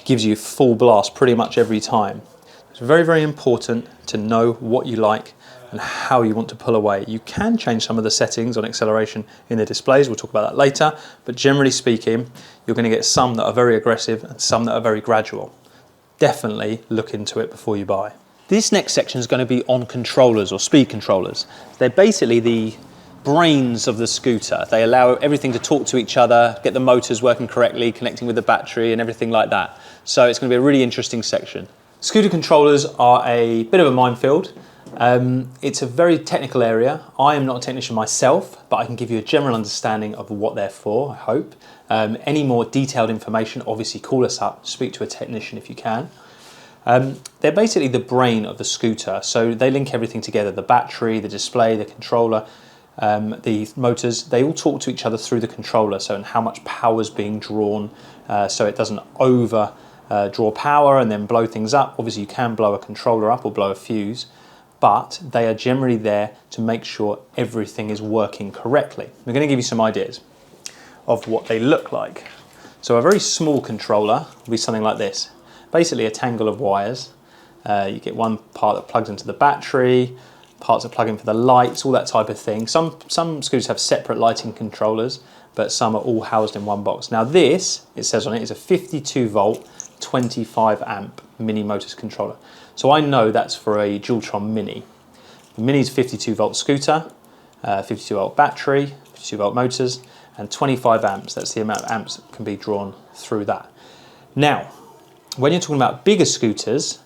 gives you full blast pretty much every time. It's very, very important to know what you like and how you want to pull away. You can change some of the settings on acceleration in the displays, we'll talk about that later, but generally speaking, you're going to get some that are very aggressive and some that are very gradual. Definitely look into it before you buy. This next section is going to be on controllers or speed controllers. They're basically the brains of the scooter. They allow everything to talk to each other, get the motors working correctly, connecting with the battery and everything like that. So it's going to be a really interesting section. Scooter controllers are a bit of a minefield. It's a very technical area. I am not a technician myself, but I can give you a general understanding of what they're for, I hope. Any more detailed information, obviously call us up, speak to a technician if you can. They're basically the brain of the scooter, so they link everything together. The battery, the display, the controller, the motors, they all talk to each other through the controller, so and how much power is being drawn, so it doesn't over draw power and then blow things up. Obviously you can blow a controller up or blow a fuse, but they are generally there to make sure everything is working correctly. We're going to give you some ideas of what they look like. So a very small controller will be something like this. Basically a tangle of wires. You get one part that plugs into the battery, parts that plug in for the lights, all that type of thing. Some scooters have separate lighting controllers, but some are all housed in one box. Now this, it says on it, is a 52 volt, 25 amp Mini Motors controller. So I know that's for a Dualtron Mini. The Mini's 52 volt scooter, 52 volt battery, 52 volt motors, and 25 amps. That's the amount of amps that can be drawn through that. Now, when you're talking about bigger scooters,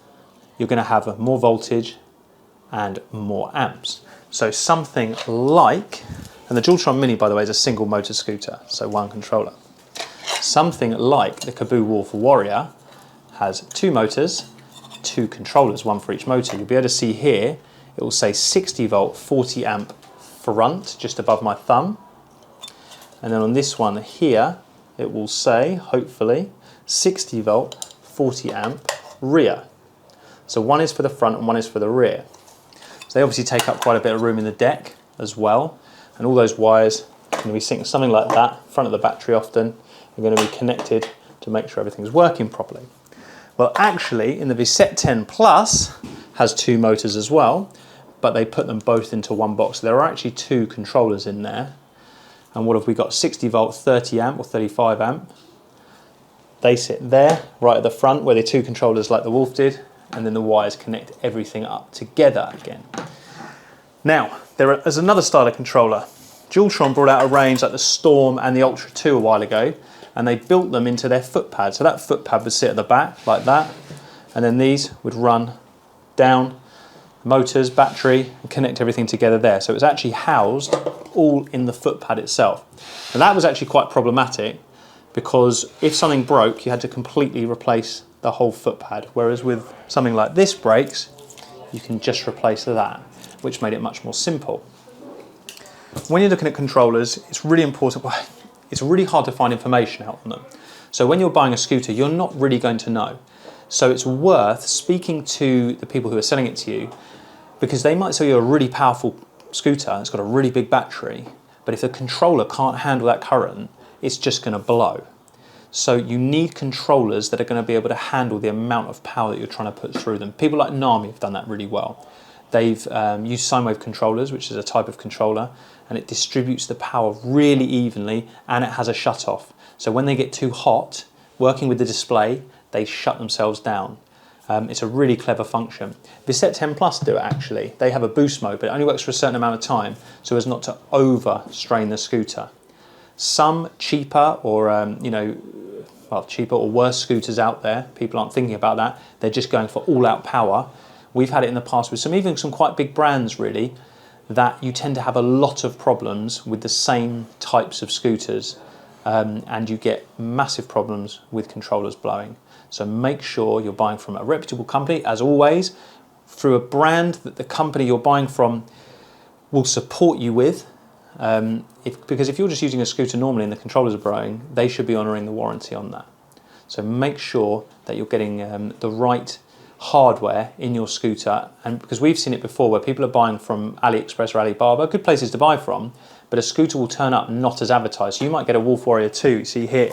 you're going to have more voltage and more amps. So something like, and the Dualtron Mini, by the way, is a single motor scooter, so one controller. Something like the Kaboo Wolf Warrior has two motors, two controllers, one for each motor. You'll be able to see here, it will say 60 volt, 40 amp front, just above my thumb. And then on this one here, it will say, hopefully, 60 volt, 40 amp rear. So one is for the front and one is for the rear. So they obviously take up quite a bit of room in the deck as well. And all those wires are going to be synced, something like that, front of the battery often, are going to be connected to make sure everything's working properly. Well, actually, in the Visette 10 Plus has two motors as well, but they put them both into one box. There are actually two controllers in there. And what have we got? 60 volt, 30 amp or 35 amp. They sit there, right at the front, where the two controllers like the Wolf did, and then the wires connect everything up together again. Now, there's another style of controller. Dualtron brought out a range like the Storm and the Ultra 2 a while ago, and they built them into their foot pad. So that foot pad would sit at the back like that, and then these would run down motors, battery, and connect everything together there. So it's actually housed all in the foot pad itself. And that was actually quite problematic because if something broke, you had to completely replace the whole foot pad. Whereas with something like this brakes, you can just replace that, which made it much more simple. When you're looking at controllers, it's really important, it's really hard to find information out on them. So when you're buying a scooter, you're not really going to know. So it's worth speaking to the people who are selling it to you, because they might sell you a really powerful scooter, it's got a really big battery, but if the controller can't handle that current, it's just going to blow. So you need controllers that are going to be able to handle the amount of power that you're trying to put through them. People like Nami have done that really well. They've used sine wave controllers, which is a type of controller, and it distributes the power really evenly, and it has a shut off. So when they get too hot, working with the display, they shut themselves down. It's a really clever function. Visset 10 Plus do it actually. They have a boost mode, but it only works for a certain amount of time so as not to overstrain the scooter. Some cheaper or cheaper or worse scooters out there, people aren't thinking about that. They're just going for all-out power. We've had it in the past with even some quite big brands really, that you tend to have a lot of problems with the same types of scooters, and you get massive problems with controllers blowing. So make sure you're buying from a reputable company, as always, through a brand that the company you're buying from will support you with. Because if you're just using a scooter normally and the controllers are blowing, they should be honouring the warranty on that. So make sure that you're getting the right hardware in your scooter, and because we've seen it before where people are buying from AliExpress or Alibaba, good places to buy from, but a scooter will turn up not as advertised. So you might get a Wolf Warrior 2, you see here,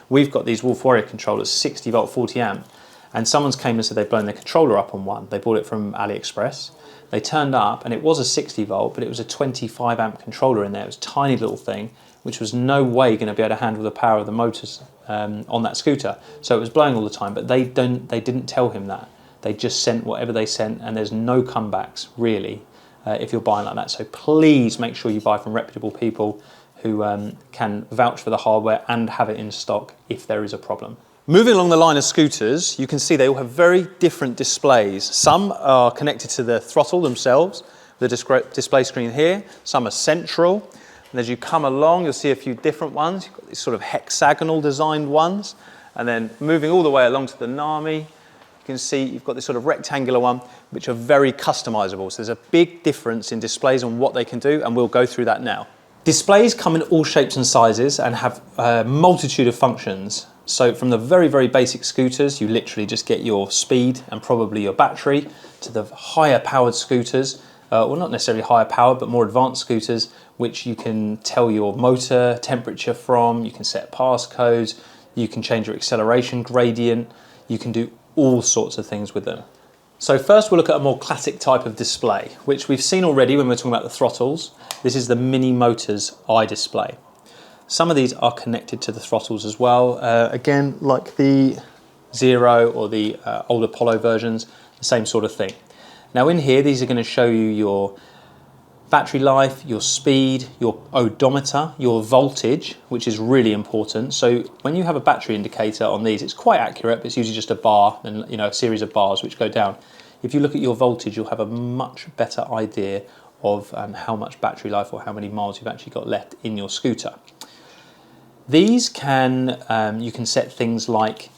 we've got these Wolf Warrior controllers, 60 volt, 40 amp, and someone's came and said they've blown their controller up on one. They bought it from AliExpress. They turned up and it was a 60 volt, but it was a 25 amp controller in there. It was a tiny little thing, which was no way going to be able to handle the power of the motors on that scooter. So it was blowing all the time, but they didn't tell him that. They just sent whatever they sent, and there's no comebacks really if you're buying like that. So please make sure you buy from reputable people who can vouch for the hardware and have it in stock if there is a problem. Moving along the line of scooters, you can see they all have very different displays. Some are connected to the throttle themselves, the display screen here. Some are central. And as you come along, you'll see a few different ones. You've got these sort of hexagonal designed ones. And then moving all the way along to the Nami, you can see you've got this sort of rectangular one, which are very customizable. So there's a big difference in displays on what they can do, and we'll go through that now. Displays come in all shapes and sizes and have a multitude of functions. So from the very, very basic scooters, you literally just get your speed and probably your battery, to the higher powered scooters, well, not necessarily higher powered, but more advanced scooters, which you can tell your motor temperature from, you can set passcodes, you can change your acceleration gradient, you can do all sorts of things with them. So first we'll look at a more classic type of display, which we've seen already when we're talking about the throttles. This is the Mini Motors iDisplay. Some of these are connected to the throttles as well. Again, like the Zero or the old Apollo versions, the same sort of thing. Now in here, these are going to show you your battery life, your speed, your odometer, your voltage, which is really important. So when you have a battery indicator on these, it's quite accurate, but it's usually just a bar and a series of bars which go down. If you look at your voltage, you'll have a much better idea of how much battery life or how many miles you've actually got left in your scooter. These you can set things like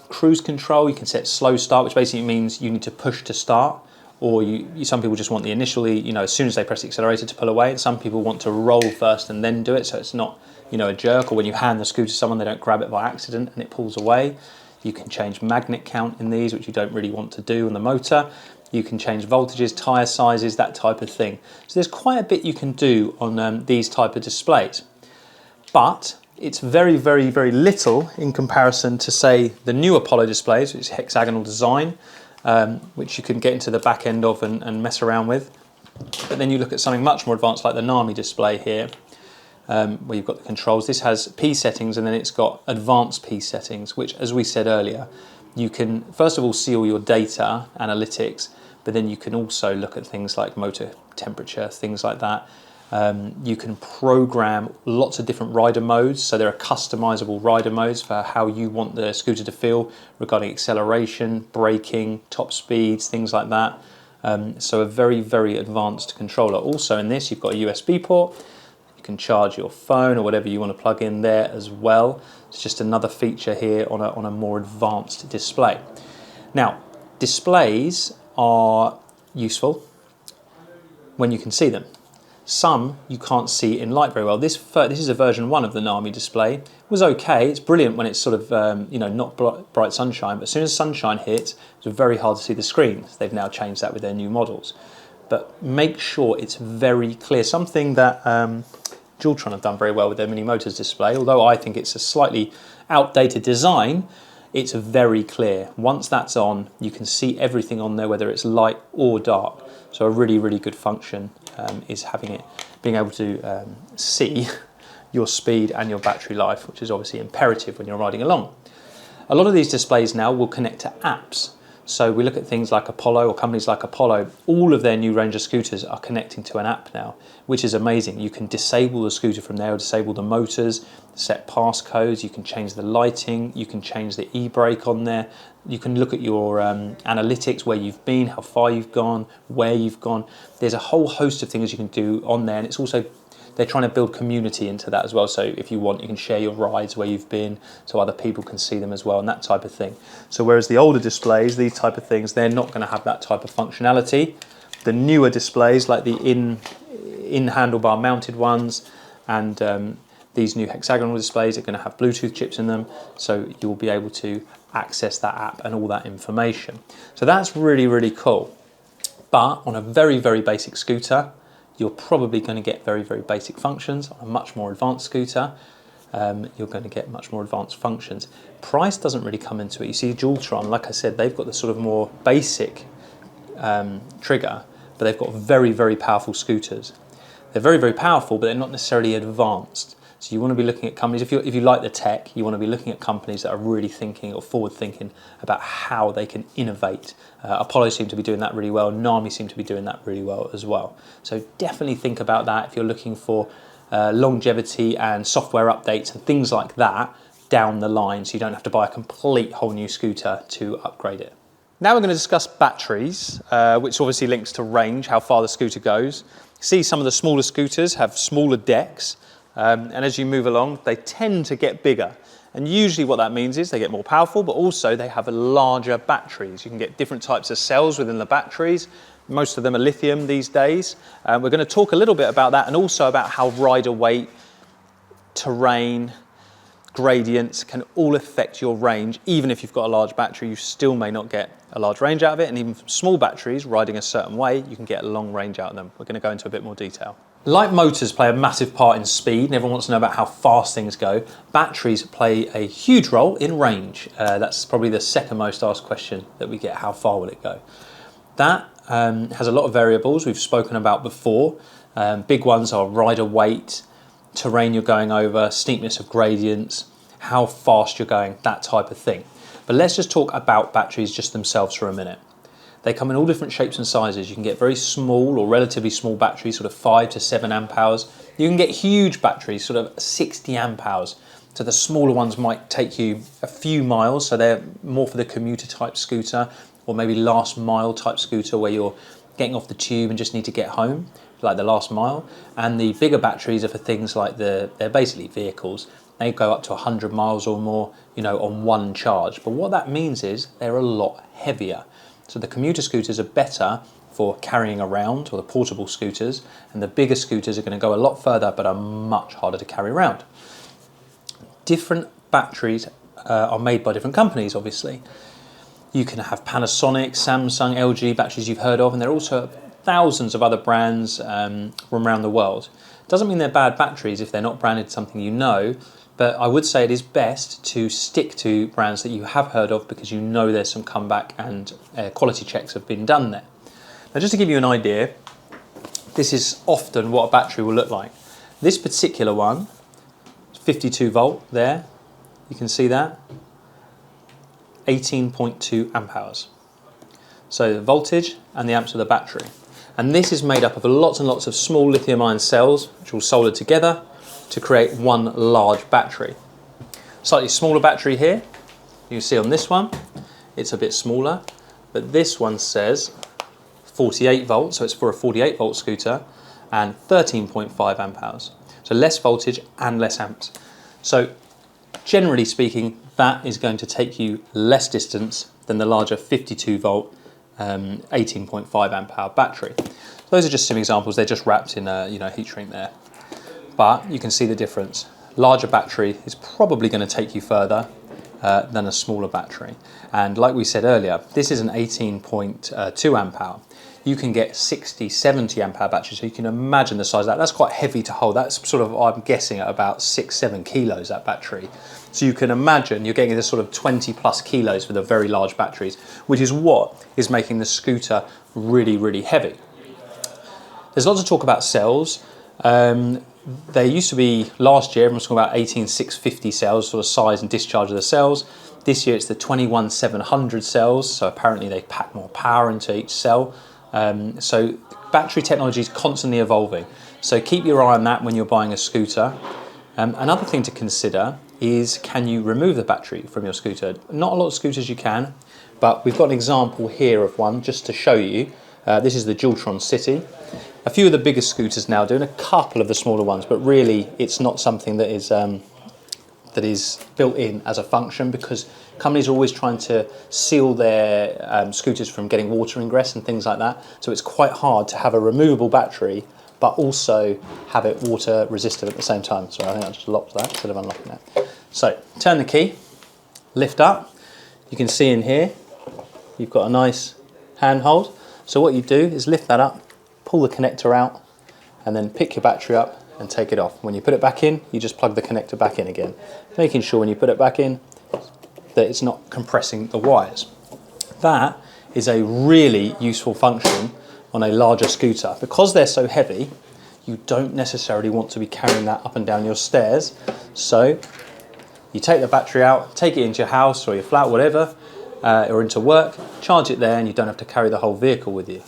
cruise control, you can set slow start, which basically means you need to push to start, or some people just want the initially, as soon as they press the accelerator to pull away, and some people want to roll first and then do it, so it's not, a jerk, or when you hand the scooter to someone, they don't grab it by accident and it pulls away. You can change magnet count in these, which you don't really want to do on the motor. You can change voltages, tyre sizes, that type of thing. So there's quite a bit you can do on these type of displays. But it's very, very, very little in comparison to, say, the new Apollo displays, which is hexagonal design, which you can get into the back end of and mess around with. But then you look at something much more advanced like the Nami display here, where you've got the controls. This has P settings, and then it's got advanced P settings, which, as we said earlier, you can first of all see all your data, analytics, but then you can also look at things like motor temperature, things like that. You can program lots of different rider modes, so there are customizable rider modes for how you want the scooter to feel regarding acceleration, braking, top speeds, things like that. So a very, very advanced controller. Also in this, you've got a USB port. You can charge your phone or whatever you want to plug in there as well. It's just another feature here on a more advanced display. Now, displays are useful when you can see them. Some you can't see in light very well. This is a version 1 of the NAMI display. It was okay. It's brilliant when it's sort of not bright sunshine, but as soon as sunshine hits, it's very hard to see the screens. They've now changed that with their new models. But make sure it's very clear. Something that Dualtron have done very well with their Mini Motors display, although I think it's a slightly outdated design, it's very clear. Once that's on, you can see everything on there, whether it's light or dark. So a really, really good function is being able to see your speed and your battery life, which is obviously imperative when you're riding along. A lot of these displays now will connect to apps. So we look at things like Apollo or companies like Apollo, all of their new Ranger scooters are connecting to an app now, which is amazing. You can disable the scooter from there, or disable the motors, set passcodes, you can change the lighting, you can change the e-brake on there, you can look at your analytics, where you've been, how far you've gone, where you've gone. There's a whole host of things you can do on there, and it's also, they're trying to build community into that as well. So if you want, you can share your rides, where you've been, so other people can see them as well, and that type of thing. So whereas the older displays, these type of things, they're not going to have that type of functionality. The newer displays, like the in handlebar mounted ones, and these new hexagonal displays, are going to have Bluetooth chips in them, so you will be able to access that app and all that information. So that's really, really cool. But on a very, very basic scooter, you're probably going to get very, very basic functions. On a much more advanced scooter, you're going to get much more advanced functions. Price doesn't really come into it. You see Dualtron, like I said, they've got the sort of more basic trigger, but they've got very, very powerful scooters. They're very, very powerful, but they're not necessarily advanced. So you want to be looking at companies, if you like the tech, you want to be looking at companies that are really thinking or forward thinking about how they can innovate. Apollo seem to be doing that really well. NAMI seem to be doing that really well as well. So definitely think about that if you're looking for longevity and software updates and things like that down the line, so you don't have to buy a complete whole new scooter to upgrade it. Now we're going to discuss batteries, which obviously links to range, how far the scooter goes. See, some of the smaller scooters have smaller decks. And as you move along, they tend to get bigger. And usually what that means is they get more powerful, but also they have larger batteries. You can get different types of cells within the batteries. Most of them are lithium these days. We're going to talk a little bit about that, and also about how rider weight, terrain, gradients can all affect your range. Even if you've got a large battery, you still may not get a large range out of it. And even from small batteries, riding a certain way, you can get a long range out of them. We're going to go into a bit more detail. Light motors play a massive part in speed, and everyone wants to know about how fast things go. Batteries play a huge role in range. That's probably the second most asked question that we get, how far will it go? That has a lot of variables we've spoken about before. Big ones are rider weight, terrain you're going over, steepness of gradients, how fast you're going, that type of thing. But let's just talk about batteries just themselves for a minute. They come in all different shapes and sizes. You can get very small or relatively small batteries, sort of 5 to 7 amp hours. You can get huge batteries, sort of 60 amp hours. So the smaller ones might take you a few miles, so they're more for the commuter type scooter, or maybe last mile type scooter where you're getting off the tube and just need to get home, like the last mile. And the bigger batteries are for things like they're basically vehicles. They go up to 100 miles or more, on one charge. But what that means is they're a lot heavier. So the commuter scooters are better for carrying around, or the portable scooters, and the bigger scooters are going to go a lot further but are much harder to carry around. Different batteries are made by different companies, obviously. You can have Panasonic, Samsung, LG batteries you've heard of, and there are also thousands of other brands from around the world. Doesn't mean they're bad batteries if they're not branded something you know, but I would say it is best to stick to brands that you have heard of, because there's some comeback and quality checks have been done there. Now, just to give you an idea, this is often what a battery will look like. This particular one, 52 volt there, you can see that, 18.2 amp hours. So the voltage and the amps of the battery. And this is made up of lots and lots of small lithium ion cells, which will solder together to create one large battery. Slightly smaller battery here. You can see on this one, it's a bit smaller, but this one says 48 volts, so it's for a 48 volt scooter, and 13.5 amp hours. So less voltage and less amps. So generally speaking, that is going to take you less distance than the larger 52 volt 18.5 amp hour battery. Those are just some examples. They're just wrapped in a heat shrink there. But you can see the difference. Larger battery is probably going to take you further than a smaller battery. And like we said earlier, this is an 18.2 amp hour. You can get 60, 70 amp hour batteries, so you can imagine the size of that. That's quite heavy to hold. That's sort of, I'm guessing, at about 6, 7 kilos, that battery. So you can imagine you're getting this sort of 20 plus kilos for the very large batteries, which is what is making the scooter really, really heavy. There's lots of talk about cells. There used to be, last year, everyone was talking about 18650 cells, sort of size and discharge of the cells. This year it's the 21700 cells, so apparently they pack more power into each cell. So battery technology is constantly evolving. So keep your eye on that when you're buying a scooter. Another thing to consider is, can you remove the battery from your scooter? Not a lot of scooters you can, but we've got an example here of one just to show you. This is the Dualtron City. A few of the bigger scooters now do, and a couple of the smaller ones, but really it's not something that is built in as a function, because companies are always trying to seal their scooters from getting water ingress and things like that. So it's quite hard to have a removable battery but also have it water resistant at the same time. Sorry, I think I just locked that instead of unlocking that. So turn the key, lift up. You can see in here you've got a nice handhold. So what you do is lift that up, pull the connector out, and then pick your battery up and take it off. When you put it back in, you just plug the connector back in again, making sure when you put it back in that it's not compressing the wires. That is a really useful function on a larger scooter. Because they're so heavy, you don't necessarily want to be carrying that up and down your stairs. So you take the battery out, take it into your house or your flat, whatever, or into work, charge it there, and you don't have to carry the whole vehicle with you.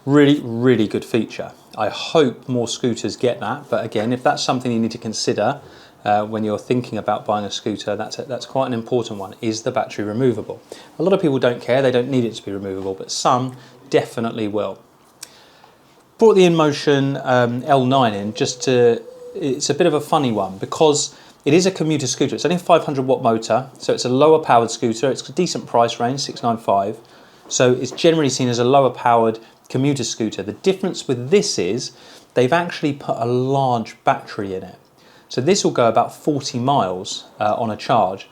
Really, really good feature. I hope more scooters get that, but again, if that's something you need to consider when you're thinking about buying a scooter, that's quite an important one. Is the battery removable? A lot of people don't care, they don't need it to be removable, but some definitely will. Brought the InMotion L9 in it's a bit of a funny one because it is a commuter scooter. It's only a 500 watt motor, so it's a lower powered scooter. It's a decent price range, $695. So it's generally seen as a lower powered commuter scooter. The difference with this is they've actually put a large battery in it. So this will go about 40 miles on a charge.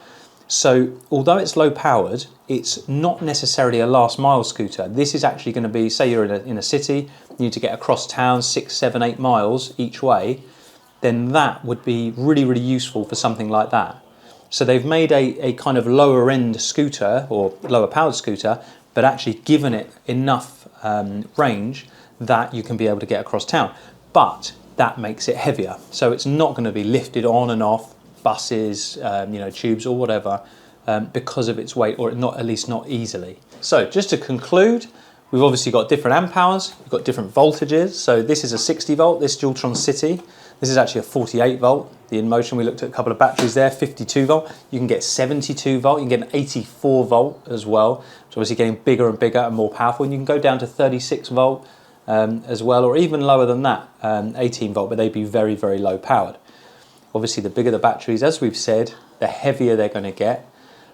So although it's low powered, it's not necessarily a last mile scooter. This is actually going to be, say you're in a city, you need to get across town 6, 7, 8 miles each way, then that would be really, really useful for something like that. So they've made a kind of lower end scooter or lower powered scooter, but actually given it enough range that you can be able to get across town. But that makes it heavier. So it's not going to be lifted on and off buses, tubes or whatever, because of its weight, or not, at least not easily. So just to conclude, we've obviously got different amp hours, we've got different voltages. So this is a 60 volt, this Dualtron City. This is actually a 48 volt. The InMotion, we looked at a couple of batteries there, 52 volt. You can get 72 volt, you can get an 84 volt as well. It's obviously getting bigger and bigger and more powerful. And you can go down to 36 volt as well, or even lower than that, 18 volt, but they'd be very, very low powered. Obviously, the bigger the batteries, as we've said, the heavier they're going to get.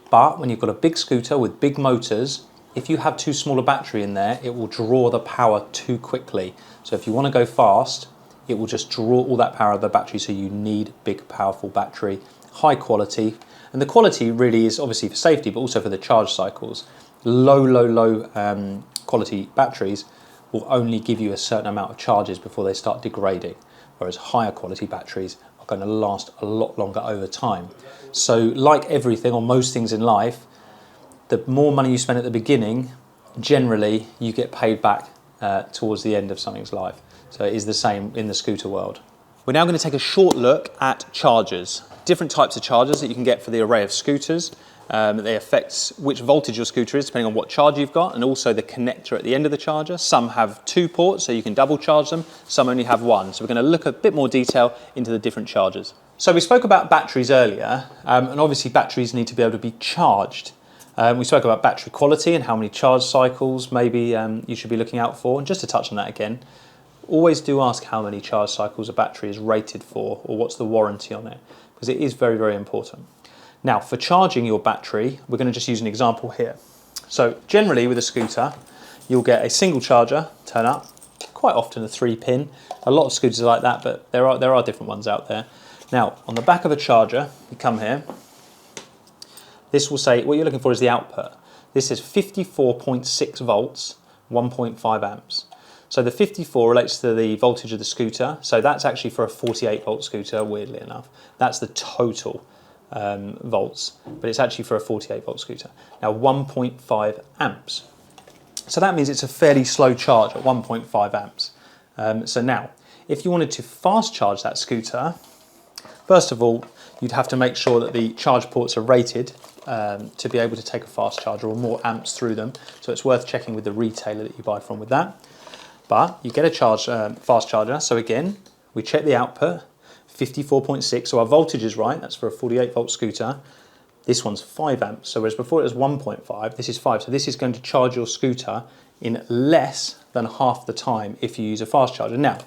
But when you've got a big scooter with big motors, if you have too small a battery in there, it will draw the power too quickly. So if you want to go fast, it will just draw all that power out of the battery, so you need big, powerful battery, high quality. And the quality really is obviously for safety, but also for the charge cycles. Low quality batteries will only give you a certain amount of charges before they start degrading, whereas higher quality batteries are going to last a lot longer over time. So like everything, or most things in life, the more money you spend at the beginning, generally you get paid back towards the end of something's life. So it is the same in the scooter world. We're now going to take a short look at chargers. Different types of chargers that you can get for the array of scooters. They affect which voltage your scooter is depending on what charge you've got, and also the connector at the end of the charger. Some have 2 ports, so you can double charge them. Some only have 1. So we're going to look a bit more detail into the different chargers. So we spoke about batteries earlier, and obviously batteries need to be able to be charged. We spoke about battery quality and how many charge cycles maybe you should be looking out for. And just to touch on that again, always do ask how many charge cycles a battery is rated for, or what's the warranty on it, because it is very, very important. Now, for charging your battery, we're going to just use an example here. So generally with a scooter, you'll get a single charger turn up, quite often a 3-pin. A lot of scooters are like that, but there are different ones out there. Now, on the back of a charger, you come here, this will say, what you're looking for is the output. This is 54.6 volts, 1.5 amps. So the 54 relates to the voltage of the scooter, so that's actually for a 48 volt scooter, weirdly enough. That's the total volts, but it's actually for a 48 volt scooter. Now 1.5 amps. So that means it's a fairly slow charge at 1.5 amps. So now, if you wanted to fast charge that scooter, first of all, you'd have to make sure that the charge ports are rated to be able to take a fast charger or more amps through them. So it's worth checking with the retailer that you buy from with that. But you get a fast charger. So again, we check the output, 54.6. So our voltage is right. That's for a 48 volt scooter. This one's 5 amps. So whereas before it was 1.5, this is 5. So this is going to charge your scooter in less than half the time if you use a fast charger. Now,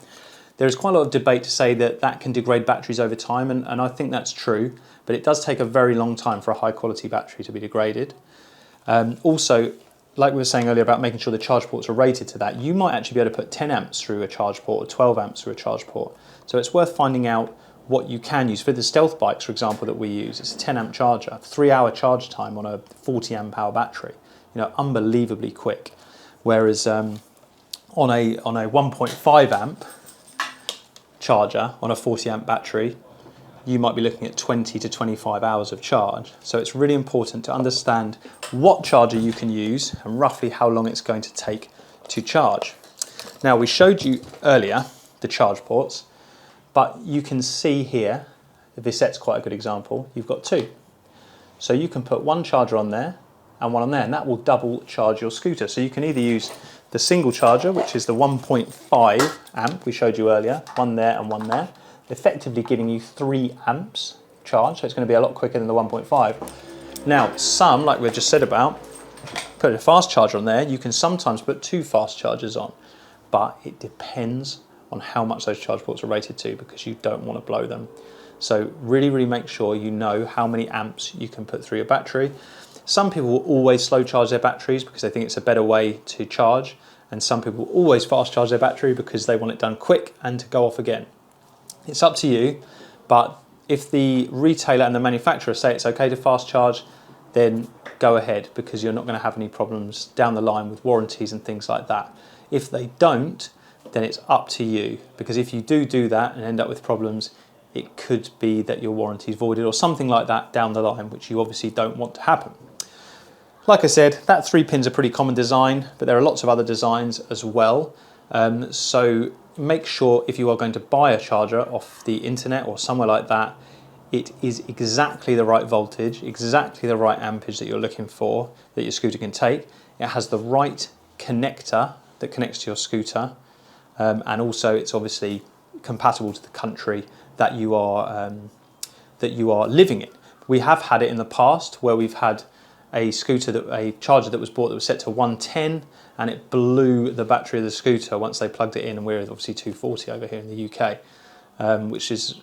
there is quite a lot of debate to say that that can degrade batteries over time, and I think that's true, but it does take a very long time for a high quality battery to be degraded. Also, like we were saying earlier about making sure the charge ports are rated to that, you might actually be able to put 10 amps through a charge port or 12 amps through a charge port. So it's worth finding out what you can use. For the stealth bikes, for example, that we use, it's a 10 amp charger, 3-hour charge time on a 40 amp hour battery, unbelievably quick. Whereas on a 1.5 amp charger on a 40 amp battery, you might be looking at 20 to 25 hours of charge. So it's really important to understand what charger you can use and roughly how long it's going to take to charge. Now, we showed you earlier the charge ports, but you can see here, the Visette's quite a good example, you've got 2. So you can put one charger on there and one on there, and that will double charge your scooter. So you can either use the single charger, which is the 1.5 amp we showed you earlier, one there and one there, effectively giving you 3 amps charge, so it's going to be a lot quicker than the 1.5. Now, some, like we just said about, put a fast charger on there, you can sometimes put 2 fast chargers on, but it depends on how much those charge ports are rated to, because you don't want to blow them. So really, really make sure you know how many amps you can put through your battery. Some people will always slow charge their batteries because they think it's a better way to charge, and some people will always fast charge their battery because they want it done quick and to go off again. It's up to you, but if the retailer and the manufacturer say it's okay to fast charge, then go ahead, because you're not going to have any problems down the line with warranties and things like that. If they don't, then it's up to you, because if you do that and end up with problems, it could be that your warranty is voided or something like that down the line, which you obviously don't want to happen. Like I said, that 3-pin's a pretty common design, but there are lots of other designs as well. So make sure if you are going to buy a charger off the internet or somewhere like that, it is exactly the right voltage, exactly the right ampage that you're looking for, that your scooter can take. It has the right connector that connects to your scooter, and also it's obviously compatible to the country that you are living in. We have had it in the past where we've had a charger that was bought that was set to 110, and it blew the battery of the scooter once they plugged it in, and we're obviously 240 over here in the UK, which is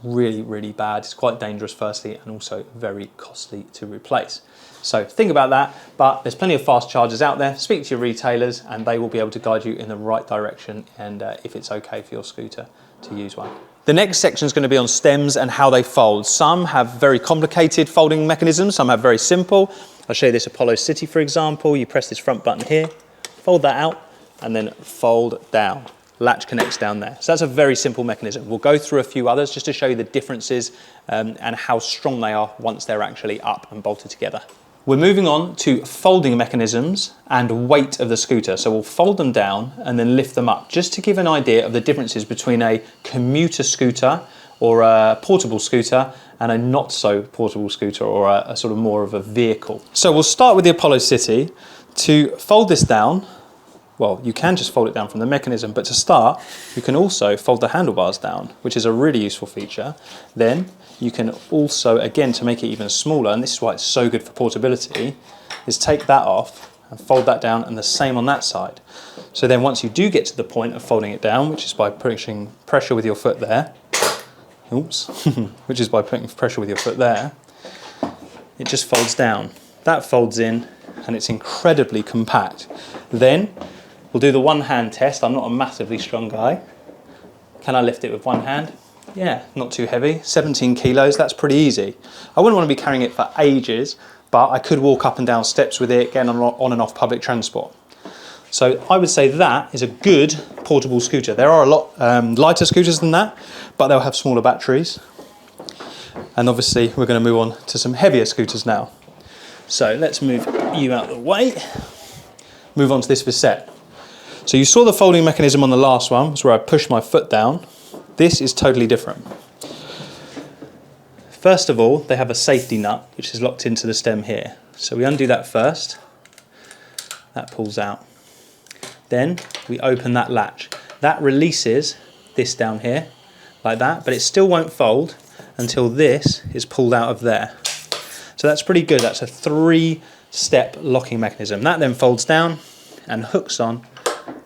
really, really bad. It's quite dangerous firstly, and also very costly to replace. So think about that, but there's plenty of fast chargers out there. Speak to your retailers and they will be able to guide you in the right direction, and if it's okay for your scooter to use one. The next section is going to be on stems and how they fold. Some have very complicated folding mechanisms, some have very simple. I'll show you this Apollo City, for example. You press this front button here, fold that out, and then fold down. Latch connects down there. So that's a very simple mechanism. We'll go through a few others just to show you the differences and how strong they are once they're actually up and bolted together. We're moving on to folding mechanisms and weight of the scooter. So we'll fold them down and then lift them up, just to give an idea of the differences between a commuter scooter or a portable scooter and a not so portable scooter, or a sort of more of a vehicle. So we'll start with the Apollo City. To fold this down, well, you can just fold it down from the mechanism, but to start, you can also fold the handlebars down, which is a really useful feature. Then you can also, again, to make it even smaller, and this is why it's so good for portability, is take that off and fold that down, and the same on that side. So then once you do get to the point of folding it down, which is by putting pressure with your foot there, oops, which is by putting pressure with your foot there, it just folds down. That folds in, and it's incredibly compact. Then we'll do the one hand test. I'm not a massively strong guy. Can I lift it with one hand? Yeah, not too heavy. 17 kilos, that's pretty easy. I wouldn't want to be carrying it for ages, but I could walk up and down steps with it, getting on and off public transport. So I would say that is a good portable scooter. There are a lot lighter scooters than that, but they'll have smaller batteries. And obviously we're going to move on to some heavier scooters now. So let's move you out of the way. Move on to this Visette. So you saw the folding mechanism on the last one, was where I pushed my foot down. This is totally different. First of all, they have a safety nut, which is locked into the stem here. So we undo that first. That pulls out. Then we open that latch. That releases this down here, like that, but it still won't fold until this is pulled out of there. So that's pretty good. That's a 3-step locking mechanism. That then folds down and hooks on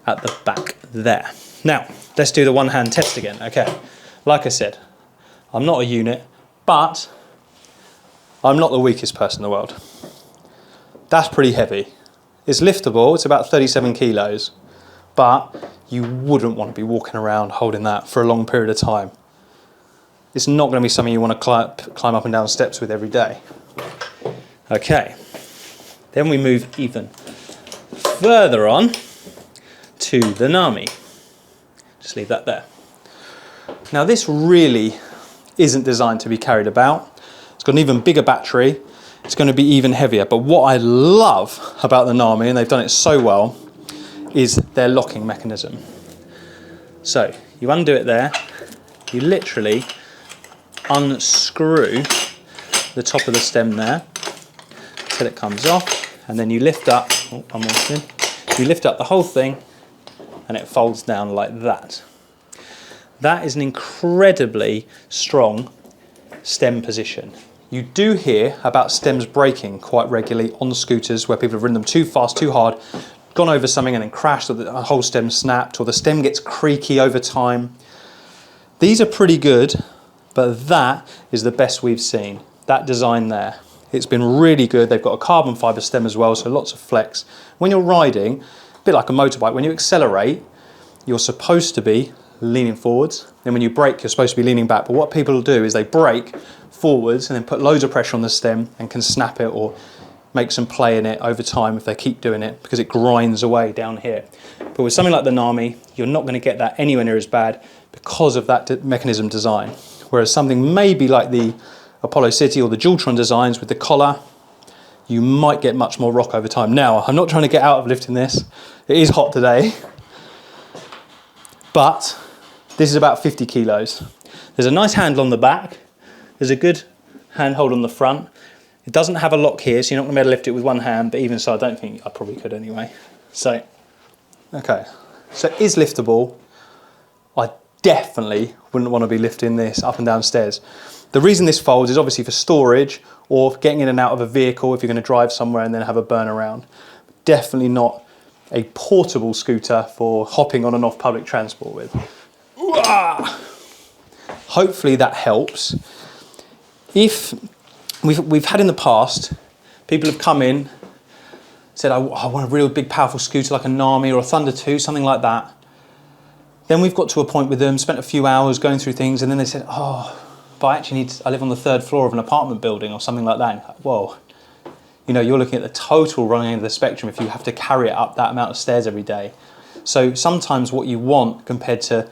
at the back there. Now, let's do the one-hand test again. Okay, like I said, I'm not a unit, but I'm not the weakest person in the world. That's pretty heavy. It's liftable, it's about 37 kilos, but you wouldn't want to be walking around holding that for a long period of time. It's not going to be something you want to climb up and down steps with every day. Okay, then we move even further on to the Nami. Just leave that there. Now this really isn't designed to be carried about. It's got an even bigger battery. It's going to be even heavier. But what I love about the Nami, and they've done it so well, is their locking mechanism. So you undo it there. You literally unscrew the top of the stem there till it comes off, and then you lift up. Oh, one more thing. You lift up the whole thing, and it folds down like that. That is an incredibly strong stem position. You do hear about stems breaking quite regularly on scooters where people have ridden them too fast, too hard, gone over something and then crashed, or the whole stem snapped, or the stem gets creaky over time. These are pretty good, but that is the best we've seen. That design there. It's been really good. They've got a carbon fibre stem as well, so lots of flex. When you're riding, a bit like a motorbike, when you accelerate, you're supposed to be leaning forwards. Then when you brake, you're supposed to be leaning back. But what people will do is they brake forwards and then put loads of pressure on the stem and can snap it or make some play in it over time if they keep doing it, because it grinds away down here. But with something like the Nami, you're not going to get that anywhere near as bad because of that mechanism design. Whereas something maybe like the Apollo City or the Dualtron designs with the collar, you might get much more rock over time. Now, I'm not trying to get out of lifting this. It is hot today. But this is about 50 kilos. There's a nice handle on the back. There's a good handhold on the front. It doesn't have a lock here, so you're not going to be able to lift it with one hand, but even so, I don't think I probably could anyway. So, okay. So it is liftable. I definitely wouldn't want to be lifting this up and down stairs. The reason this folds is obviously for storage or getting in and out of a vehicle if you're going to drive somewhere and then have a burn around. Definitely not a portable scooter for hopping on and off public transport with. Hopefully that helps. If we've had in the past, people have come in, said, I want a real big powerful scooter like a Nami or a Thunder 2, something like that. Then we've got to a point with them, spent a few hours going through things, and then they said, but I actually I live on the 3rd floor of an apartment building or something like that. And like, whoa, you know, you're looking at the total running end of the spectrum if you have to carry it up that amount of stairs every day. So sometimes what you want compared to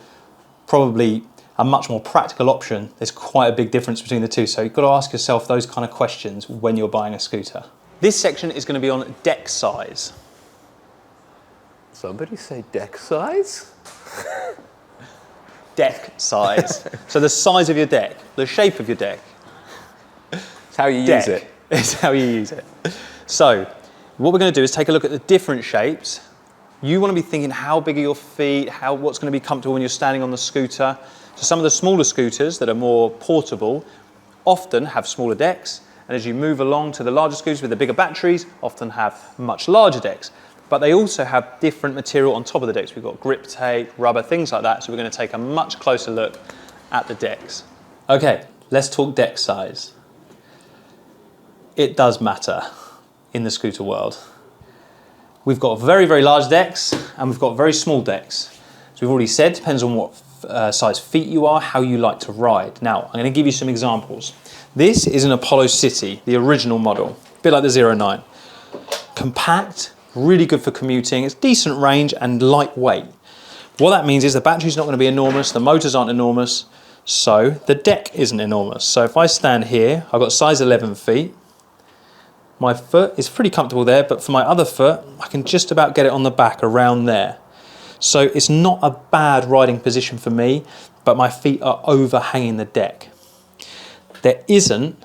probably a much more practical option, there's quite a big difference between the two. So you've got to ask yourself those kind of questions when you're buying a scooter. This section is going to be on deck size. Somebody say deck size? Deck size. So the size of your deck, the shape of your deck. It's how you use it. It's how you use it. So what we're going to do is take a look at the different shapes You want to be thinking how big are your feet, what's going to be comfortable when you're standing on the scooter. So some of the smaller scooters that are more portable often have smaller decks, and as you move along to the larger scooters with the bigger batteries, often have much larger decks. But they also have different material on top of the decks. We've got grip tape, rubber, things like that. So we're going to take a much closer look at the decks. Okay, let's talk deck size. It does matter in the scooter world. We've got very, very large decks and we've got very small decks. So we've already said, depends on what size feet you are, how you like to ride. Now, I'm going to give you some examples. This is an Apollo City, the original model, a bit like the 09. Compact, really good for commuting, it's decent range and lightweight. What that means is the battery's not going to be enormous, the motors aren't enormous, so the deck isn't enormous. So if I stand here, I've got size 11 feet. My foot is pretty comfortable there, but for my other foot, I can just about get it on the back around there. So it's not a bad riding position for me, but my feet are overhanging the deck. There isn't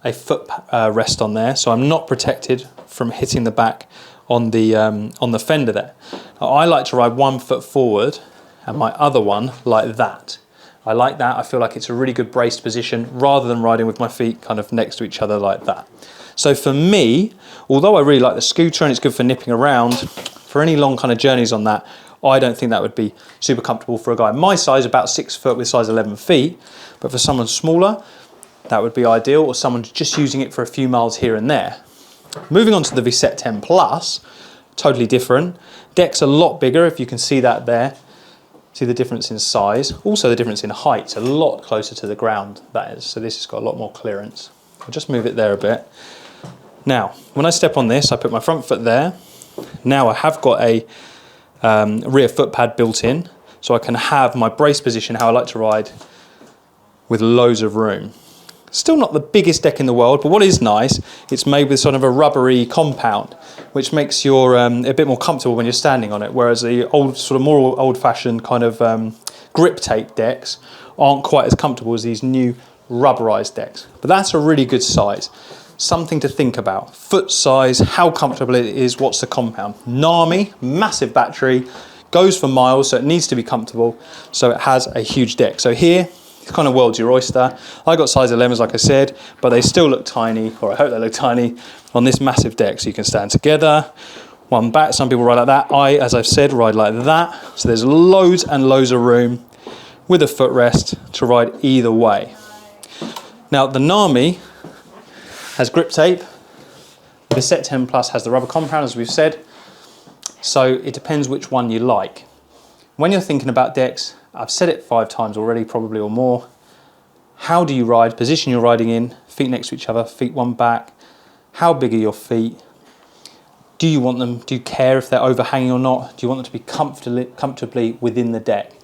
a foot rest on there, so I'm not protected from hitting the back on the fender there. Now, I like to ride one foot forward and my other one like that. I like that, I feel like it's a really good braced position rather than riding with my feet kind of next to each other like that. So for me, although I really like the scooter and it's good for nipping around, for any long kind of journeys on that, I don't think that would be super comfortable for a guy my size, about 6 foot with size 11 feet. But for someone smaller, that would be ideal, or someone just using it for a few miles here and there. Moving on to the Visette 10 Plus, totally different. Deck's a lot bigger, if you can see that there. See the difference in size. Also the difference in height, it's a lot closer to the ground, that is. So this has got a lot more clearance. I'll just move it there a bit. Now, when I step on this, I put my front foot there. Now I have got a rear foot pad built in, so I can have my brace position how I like to ride with loads of room. Still not the biggest deck in the world, but what is nice, it's made with sort of a rubbery compound, which makes you a bit more comfortable when you're standing on it, whereas the more old-fashioned kind of grip tape decks aren't quite as comfortable as these new rubberized decks. But that's a really good size. Something to think about. Foot size, how comfortable it is, what's the compound. Nami, massive battery, goes for miles, so it needs to be comfortable, so it has a huge deck. So here, it's kind of world's your oyster. I got size 11s, like I said, but they still look tiny, or I hope they look tiny, on this massive deck. So you can stand together, one back, some people ride like that. I, as I've said, ride like that. So there's loads and loads of room with a footrest to ride either way. Now the Nami has grip tape. The Visette 10 Plus has the rubber compound, as we've said. So it depends which one you like. When you're thinking about decks, I've said it 5 times already, probably or more. How do you ride? Position you're riding in, feet next to each other, feet one back. How big are your feet? Do you want them, do you care if they're overhanging or not? Do you want them to be comfortably within the deck?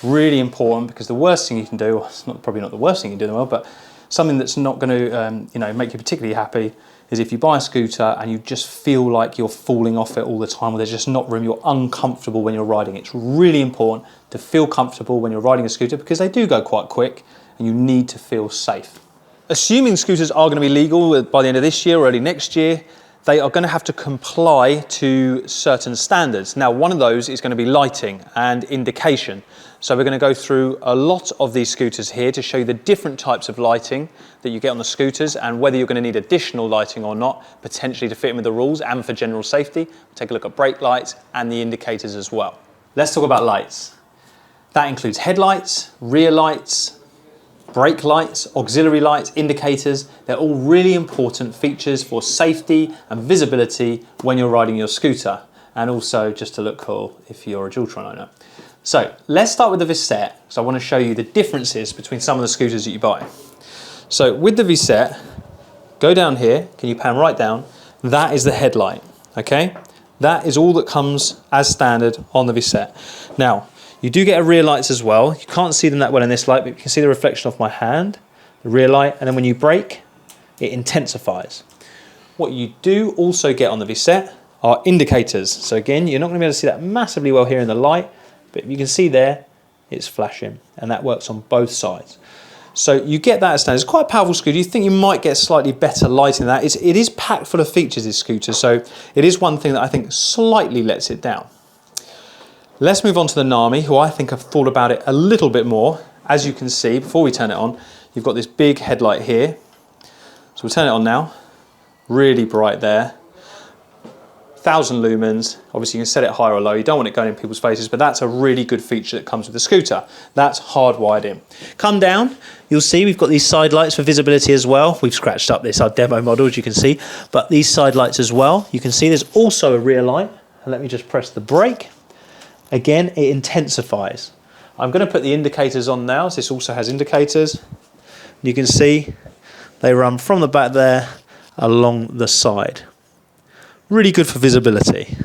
Really important, because the worst thing you can do, it's probably not the worst thing you can do in the world, but something that's not going to make you particularly happy is if you buy a scooter and you just feel like you're falling off it all the time, or there's just not room, you're uncomfortable when you're riding. It's really important to feel comfortable when you're riding a scooter, because they do go quite quick and you need to feel safe. Assuming scooters are going to be legal by the end of this year or early next year, they are going to have to comply to certain standards. Now, one of those is going to be lighting and indication. So we're going to go through a lot of these scooters here to show you the different types of lighting that you get on the scooters and whether you're going to need additional lighting or not, potentially to fit in with the rules and for general safety. We'll take a look at brake lights and the indicators as well. Let's talk about lights. That includes headlights, rear lights, brake lights, auxiliary lights, indicators. They're all really important features for safety and visibility when you're riding your scooter, and also just to look cool if you're a Dualtron owner. So let's start with the Visette, because I want to show you the differences between some of the scooters that you buy. So with the Visette, go down here, can you pan right down? That is the headlight, okay? That is all that comes as standard on the Visette. Now, you do get a rear lights as well. You can't see them that well in this light, but you can see the reflection of my hand, the rear light, and then when you brake, it intensifies. What you do also get on the Visette are indicators. So again, you're not going to be able to see that massively well here in the light, but you can see there, it's flashing, and that works on both sides. So you get that as standard. It's quite a powerful scooter. You think you might get slightly better lighting than that. It is packed full of features, this scooter, so it is one thing that I think slightly lets it down. Let's move on to the Nami, who I think have thought about it a little bit more. As you can see, before we turn it on, you've got this big headlight here. So we'll turn it on now. Really bright there. 1,000 lumens. Obviously you can set it higher or low. You don't want it going in people's faces, but that's a really good feature that comes with the scooter. That's hardwired in. Come down, you'll see we've got these side lights for visibility as well. We've scratched up this, our demo model, as you can see, but these side lights as well. You can see there's also a rear light. And let me just press the brake. Again, it intensifies. I'm going to put the indicators on now. So this also has indicators. You can see they run from the back there along the side. Really good for visibility.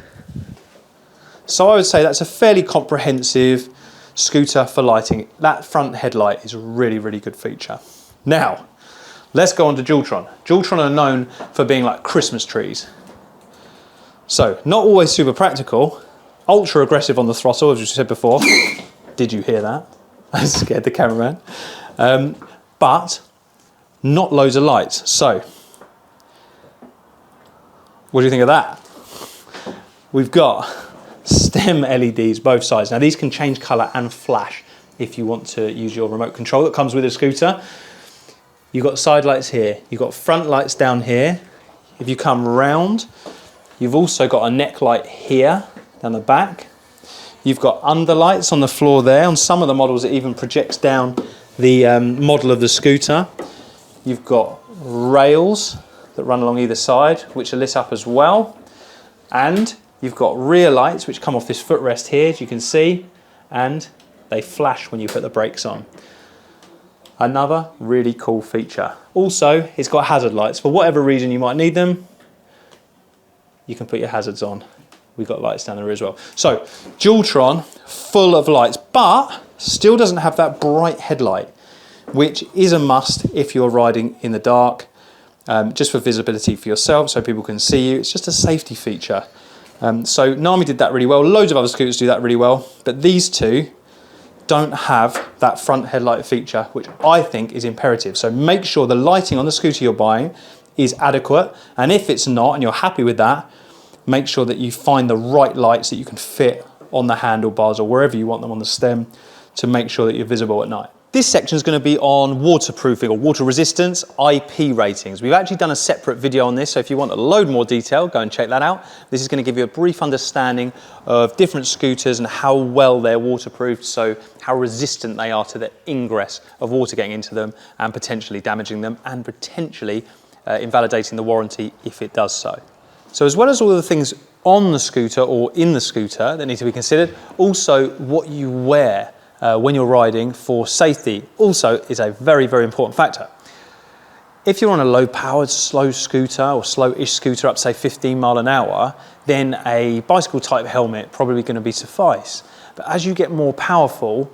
So I would say that's a fairly comprehensive scooter for lighting. That front headlight is a really, really good feature. Now, let's go on to Dualtron. Dualtron are known for being like Christmas trees. So, not always super practical, ultra aggressive on the throttle, as you said before. Did you hear that? I scared the cameraman. But not loads of lights. So, what do you think of that? We've got stem LEDs both sides. Now these can change colour and flash if you want to use your remote control that comes with a scooter. You've got side lights here. You've got front lights down here. If you come round, you've also got a neck light here down the back. You've got underlights on the floor there. On some of the models it even projects down the model of the scooter. You've got rails that run along either side, which are lit up as well. And you've got rear lights, which come off this footrest here, as you can see, and they flash when you put the brakes on. Another really cool feature. Also, it's got hazard lights. For whatever reason you might need them, you can put your hazards on. We've got lights down the rear as well. So, Dualtron, full of lights, but still doesn't have that bright headlight, which is a must if you're riding in the dark. Just for visibility for yourself so people can see you. It's just a safety feature. So Nami did that really well. Loads of other scooters do that really well, but these two don't have that front headlight feature, which I think is imperative. So make sure the lighting on the scooter you're buying is adequate, and if it's not and you're happy with that, make sure that you find the right lights that you can fit on the handlebars or wherever you want them on the stem to make sure that you're visible at night. This section is going to be on waterproofing or water resistance IP ratings. We've actually done a separate video on this, so if you want a load more detail, go and check that out. This is going to give you a brief understanding of different scooters and how well they're waterproofed, so how resistant they are to the ingress of water getting into them and potentially damaging them and potentially invalidating the warranty if it does so. So as well as all of the things on the scooter or in the scooter that need to be considered, also what you wear when you're riding for safety also is a very, very important factor. If you're on a low-powered, slow scooter or slow-ish scooter up, say 15 mile an hour, then a bicycle-type helmet probably going to be suffice. But as you get more powerful,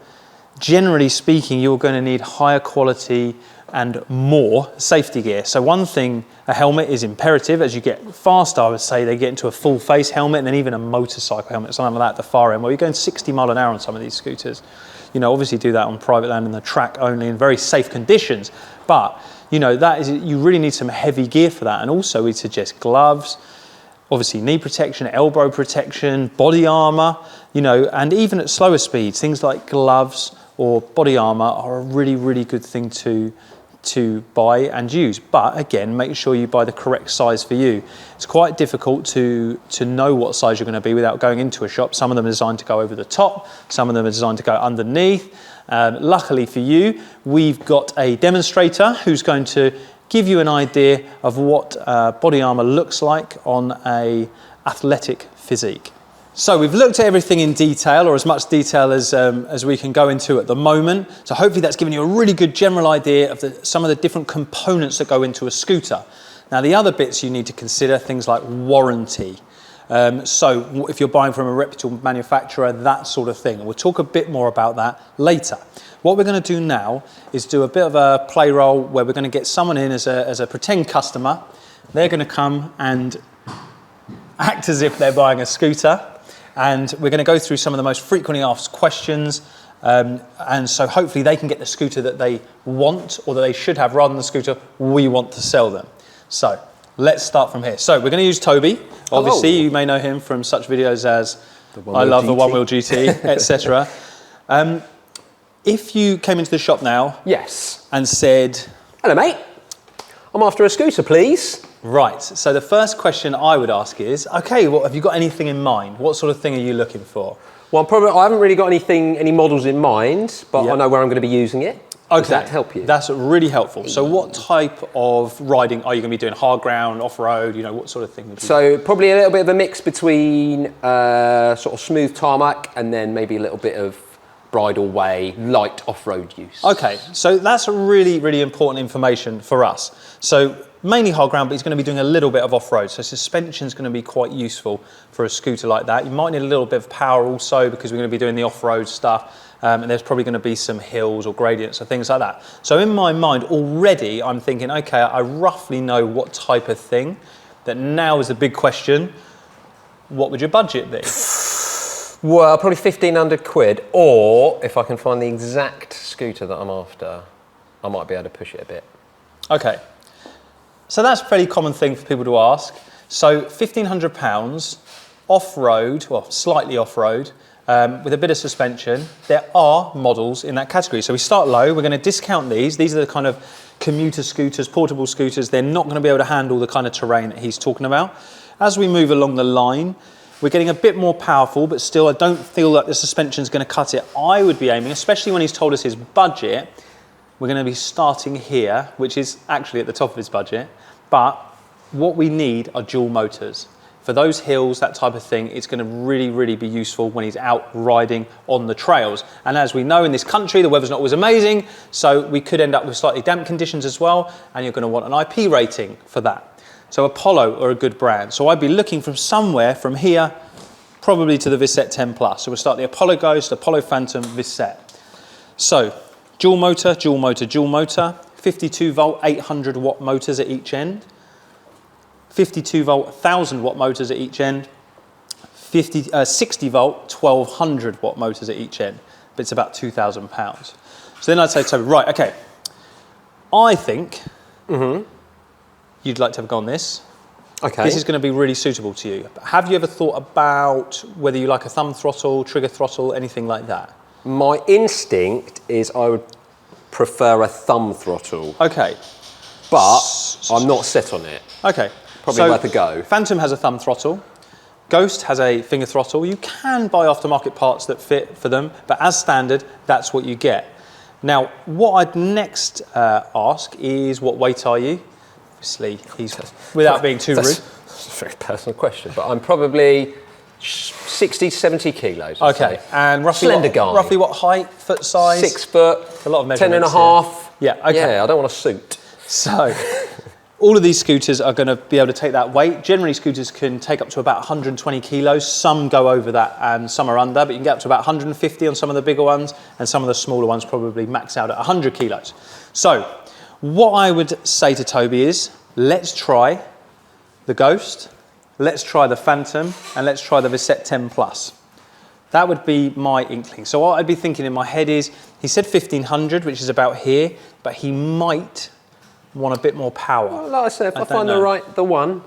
generally speaking, you're going to need higher quality and more safety gear. So one thing, a helmet is imperative. As you get faster, I would say they get into a full face helmet and then even a motorcycle helmet, something like that at the far end, where you're going 60 mile an hour on some of these scooters. You know, obviously do that on private land and the track only in very safe conditions. But, you know, that is, you really need some heavy gear for that. And also we'd suggest gloves, obviously knee protection, elbow protection, body armor, you know, and even at slower speeds, things like gloves or body armor are a really, really good thing to buy and use. But again, make sure you buy the correct size for you. It's quite difficult to know what size you're going to be without going into a shop. Some of them are designed to go over the top, some of them are designed to go underneath. Luckily for you, we've got a demonstrator who's going to give you an idea of what body armor looks like on a athletic physique. So we've looked at everything in detail, or as much detail as we can go into at the moment. So hopefully that's given you a really good general idea of some of the different components that go into a scooter. Now the other bits you need to consider, things like warranty. So if you're buying from a reputable manufacturer, that sort of thing. We'll talk a bit more about that later. What we're going to do now is do a bit of a play role where we're going to get someone in as a pretend customer. They're going to come and act as if they're buying a scooter. And we're going to go through some of the most frequently asked questions. And so hopefully they can get the scooter that they want or that they should have rather than the scooter we want to sell them. So let's start from here. So we're going to use Toby. Obviously, you may know him from such videos as I love the one-wheel GT, etc. If you came into the shop now, yes, and said, "Hello, mate. I'm after a scooter, please." Right. So the first question I would ask is, okay, well, have you got anything in mind? What sort of thing are you looking for? Well, I haven't really got any models in mind, but I know where I'm going to be using it. Okay. Does that help you? That's really helpful. So what type of riding are you going to be doing? Hard ground, off-road, you know, what sort of thing would you do? So probably a little bit of a mix between sort of smooth tarmac and then maybe a little bit of bridleway, light off-road use. Okay, so that's really, really important information for us. So mainly hard ground, but he's going to be doing a little bit of off-road. So suspension is going to be quite useful for a scooter like that. You might need a little bit of power also because we're going to be doing the off-road stuff. And there's probably going to be some hills or gradients or things like that. So in my mind already, I'm thinking, okay, I roughly know what type of thing. That now is the big question. What would your budget be? Well, probably 1,500 quid, or if I can find the exact scooter that I'm after, I might be able to push it a bit. Okay, so that's a fairly common thing for people to ask. So £1,500, off-road, well, slightly off-road, with a bit of suspension. There are models in that category. So we start low, we're going to discount these. These are the kind of commuter scooters, portable scooters. They're not going to be able to handle the kind of terrain that he's talking about. As we move along the line, we're getting a bit more powerful, but still I don't feel that the suspension is going to cut it. I would be aiming, especially when he's told us his budget, we're going to be starting here, which is actually at the top of his budget. But what we need are dual motors. For those hills, that type of thing, it's going to really, really be useful when he's out riding on the trails. And as we know in this country, the weather's not always amazing, so we could end up with slightly damp conditions as well, and you're going to want an IP rating for that. So Apollo are a good brand. So I'd be looking from somewhere from here, probably to the Visset 10 Plus. So we'll start the Apollo Ghost, Apollo Phantom, Visset. So dual motor, dual motor, dual motor, 52 volt, 800 watt motors at each end. 52 volt, 1000 watt motors at each end. 60 volt, 1200 watt motors at each end. But it's about £2,000. So then I'd say, Toby, right, okay. I think you'd like to have a go on this. Okay. This is going to be really suitable to you. Have you ever thought about whether you like a thumb throttle, trigger throttle, anything like that? My instinct is I would prefer a thumb throttle. Okay. But I'm not set on it. Okay. Probably worth a go. Phantom has a thumb throttle. Ghost has a finger throttle. You can buy aftermarket parts that fit for them, but as standard, that's what you get. Now, what I'd next ask is, what weight are you? Obviously, he's, without being too rude. That's a very personal question, but I'm probably 60, 70 kilos. Okay, and roughly slender guy. Roughly what height, foot size? 6 foot. A lot of measurements. 10 and a half. Here. Yeah, okay. Yeah, I don't want a suit. So, all of these scooters are going to be able to take that weight. Generally, scooters can take up to about 120 kilos. Some go over that and some are under, but you can get up to about 150 on some of the bigger ones, and some of the smaller ones probably max out at 100 kilos. So, what I would say to Toby is, let's try the Ghost, let's try the Phantom, and let's try the Visset 10 Plus. That would be my inkling. So what I'd be thinking in my head is, he said 1,500, which is about here, but he might want a bit more power. Well, like I said, if I find the one,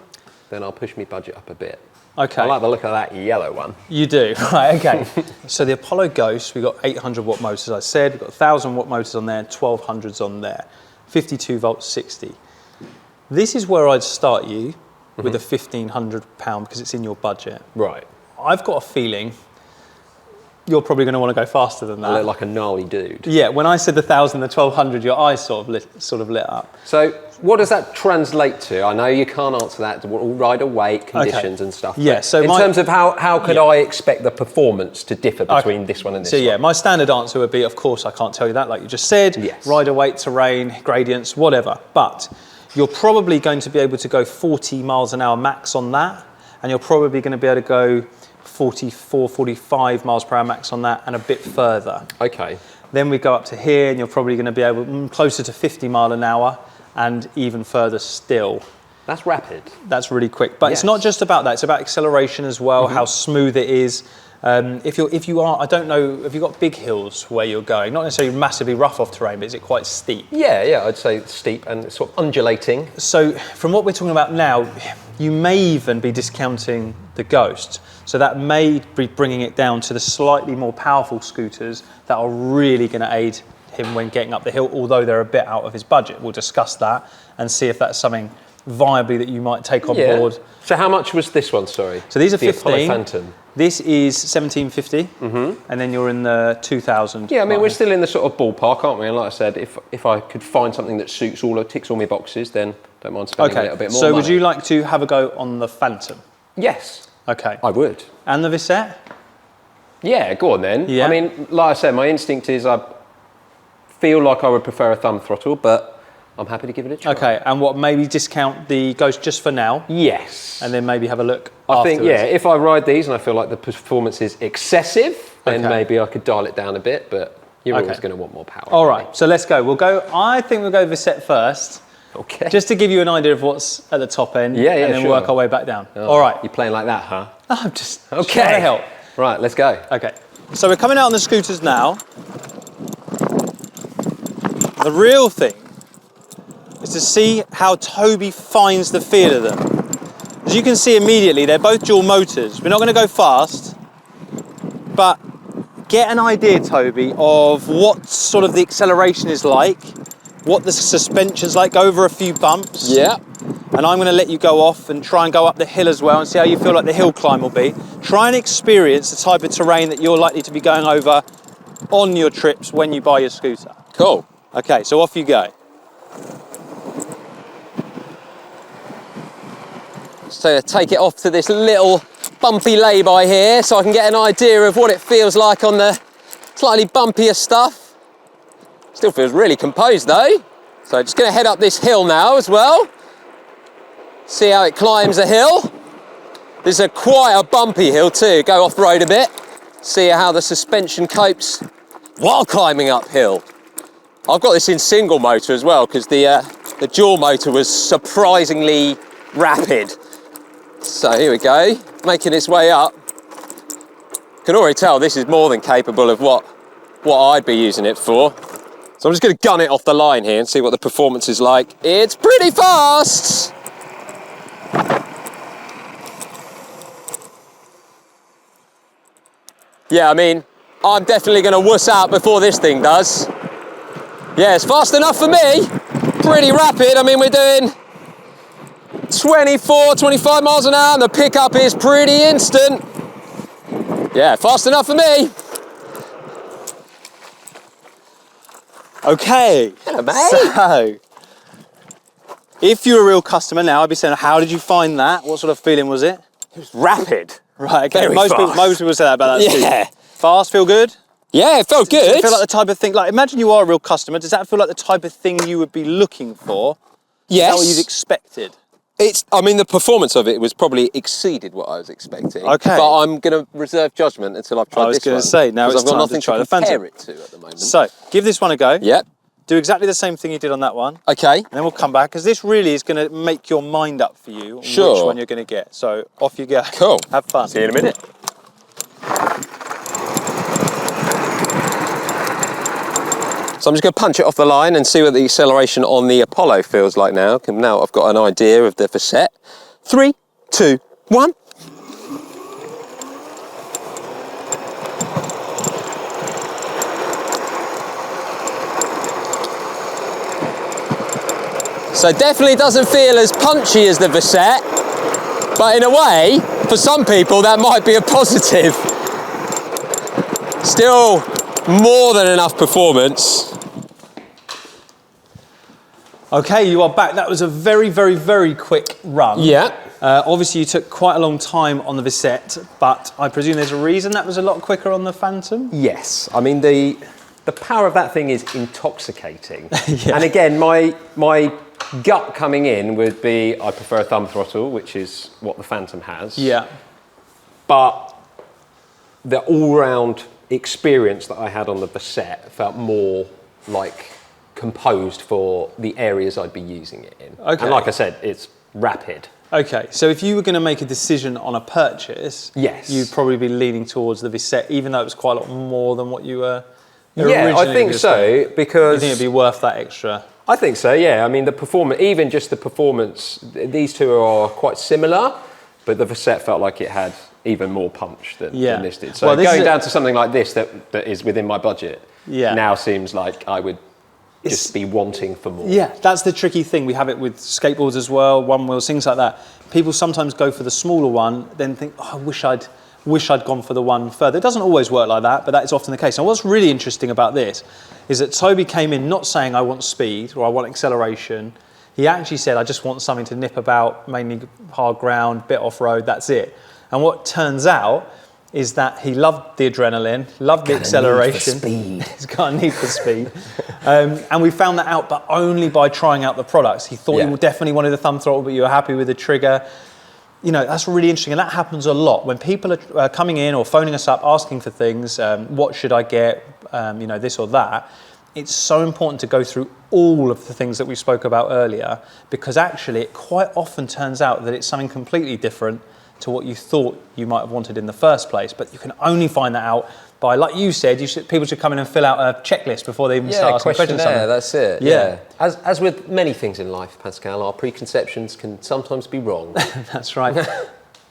then I'll push my budget up a bit. Okay. I like the look of that yellow one. You do, right, okay. So the Apollo Ghost, we've got 800 watt motors, as I said, we've got 1,000 watt motors on there, 1200s on there, 52 volt, 60. This is where I'd start you with a £1,500 because it's in your budget. Right. I've got a feeling you're probably going to want to go faster than that. I look like a gnarly dude. Yeah, when I said the 1,000, the 1,200, your eyes sort of lit up. So what does that translate to? I know you can't answer that, all rider weight, conditions and stuff. Yeah, so in terms of how could I expect the performance to differ between this one and this one? So yeah, my standard answer would be, of course, I can't tell you that, like you just said. Yes. Rider weight, terrain, gradients, whatever. But you're probably going to be able to go 40 miles an hour max on that, and you're probably going to be able to go 44, 45 miles per hour max on that, and a bit further. Okay. Then we go up to here, and you're probably going to be able closer to 50 mile an hour, and even further still. That's rapid. That's really quick. But it's not just about that, it's about acceleration as well, how smooth it is. If you are, I don't know, have you got big hills where you're going? Not necessarily massively rough off terrain, but is it quite steep? Yeah, I'd say steep and sort of undulating. So from what we're talking about now, you may even be discounting the Ghost. So that may be bringing it down to the slightly more powerful scooters that are really going to aid him when getting up the hill, although they're a bit out of his budget. We'll discuss that and see if that's something viably that you might take on board. So how much was this one, sorry? So these are the 15. Apollo Phantom. This is 1750, and then you're in the 2000. Yeah, I mean, we're still in the sort of ballpark, aren't we? And like I said, if I could find something that ticks all my boxes, then don't mind spending a little bit more so money. would you like to have a go on the Phantom? Yes. Okay. I would. And the Visette? Yeah, go on then. Yeah. I mean, like I said, my instinct is I feel like I would prefer a thumb throttle, but I'm happy to give it a try. Okay, and what, maybe discount the Ghost just for now? Yes. And then maybe have a look I think, afterwards. yeah, if I ride these and I feel like the performance is excessive, then maybe I could dial it down a bit, but you're always going to want more power. All right, so let's go. I think we'll go Visette first. Okay. Just to give you an idea of what's at the top end, Yeah, and then sure. work our way back down. Oh, All right. You're playing like that, huh? I'm just Okay. trying to help. Right, let's go. Okay, so we're coming out on the scooters now. The real thing is to see how Toby finds the feel of them. As you can see immediately, they're both dual motors. We're not going to go fast, but get an idea, Toby, of what sort of the acceleration is like, what the suspension's like, go over a few bumps. Yeah. And I'm going to let you go off and try and go up the hill as well and see how you feel like the hill climb will be. Try and experience the type of terrain that you're likely to be going over on your trips when you buy your scooter. Cool. Okay, so off you go. So take it off to this little bumpy lay-by here so I can get an idea of what it feels like on the slightly bumpier stuff. Still feels really composed though. So just gonna head up this hill now as well. See how it climbs the hill. This is quite a bumpy hill too. Go off-road a bit. See how the suspension copes while climbing uphill. I've got this in single motor as well because the dual motor was surprisingly rapid. So here we go, making its way up. Can already tell this is more than capable of what I'd be using it for. So I'm just going to gun it off the line here and see what the performance is like. It's pretty fast. Yeah, I mean, I'm definitely going to wuss out before this thing does. Yeah, it's fast enough for me. Pretty rapid. I mean, we're doing 24, 25 miles an hour and the pickup is pretty instant. Yeah, fast enough for me. Okay. Hello, mate. So, if you're a real customer now, I'd be saying, how did you find that? What sort of feeling was it? It was rapid. Right, okay. Very Most fast. people say that about that Yeah. scooter. Fast, feel good? Yeah, it felt good. Does it feel like the type of thing, like imagine you are a real customer, does that feel like the type of thing you would be looking for? Yes. Is that what you'd expected? I mean, the performance of it was probably exceeded what I was expecting. Okay. But I'm going to reserve judgment until I've tried I was this one. going to say, now 'cause it's I've got time to nothing try the compare Phantom. it to at the moment. So, give this one a go. Yep. Do exactly the same thing you did on that one. Okay. And then we'll come back, because this really is going to make your mind up for you on Sure. which one you're going to get. So, off you go. Cool. Have fun. See you in a minute. So I'm just going to punch it off the line and see what the acceleration on the Apollo feels like now. Now I've got an idea of the Visette. 3, 2, 1. So definitely doesn't feel as punchy as the Visette, but in a way, for some people that might be a positive. Still more than enough performance. Okay, you are back. That was a very, very, very quick run. Yeah. Obviously, you took quite a long time on the Visette, but I presume there's a reason that was a lot quicker on the Phantom? Yes, I mean the power of that thing is intoxicating. Yeah. And again, my gut coming in would be I prefer a thumb throttle, which is what the Phantom has. Yeah. But the all-round experience that I had on the Visette felt more like composed for the areas I'd be using it in. Okay. And like I said, it's rapid. Okay, so if you were going to make a decision on a purchase, Yes. you'd probably be leaning towards the Visette, even though it was quite a lot more than what you were Yeah, originally I think gonna so, spend. because... You think it'd be worth that extra? I think so, yeah. I mean, the performance, even just the performance, these two are quite similar, but the Visette felt like it had even more punch than this did. So Well, this going is down to something like this that is within my budget Yeah. now seems like I would just be wanting for more. Yeah, that's the tricky thing. We have it with skateboards as well, one wheels, things like that. People sometimes go for the smaller one, then think, oh, I wish I'd gone for the one further. It doesn't always work like that, but that is often the case. And what's really interesting about this is that Toby came in not saying I want speed or I want acceleration. He actually said, I just want something to nip about, mainly hard ground, bit off-road, that's it. And what turns out is that he loved the adrenaline, loved the acceleration. He's got a need for speed. And we found that out, but only by trying out the products. He thought he definitely wanted a thumb throttle, but you were happy with the trigger. You know, that's really interesting. And that happens a lot when people are coming in or phoning us up asking for things. What should I get? You know, this or that. It's so important to go through all of the things that we spoke about earlier, because actually it quite often turns out that it's something completely different to what you thought you might have wanted in the first place. But you can only find that out by, like you said, people should come in and fill out a checklist before they even start asking questions. That's it. Yeah. As with many things in life, Pascal, our preconceptions can sometimes be wrong. That's right.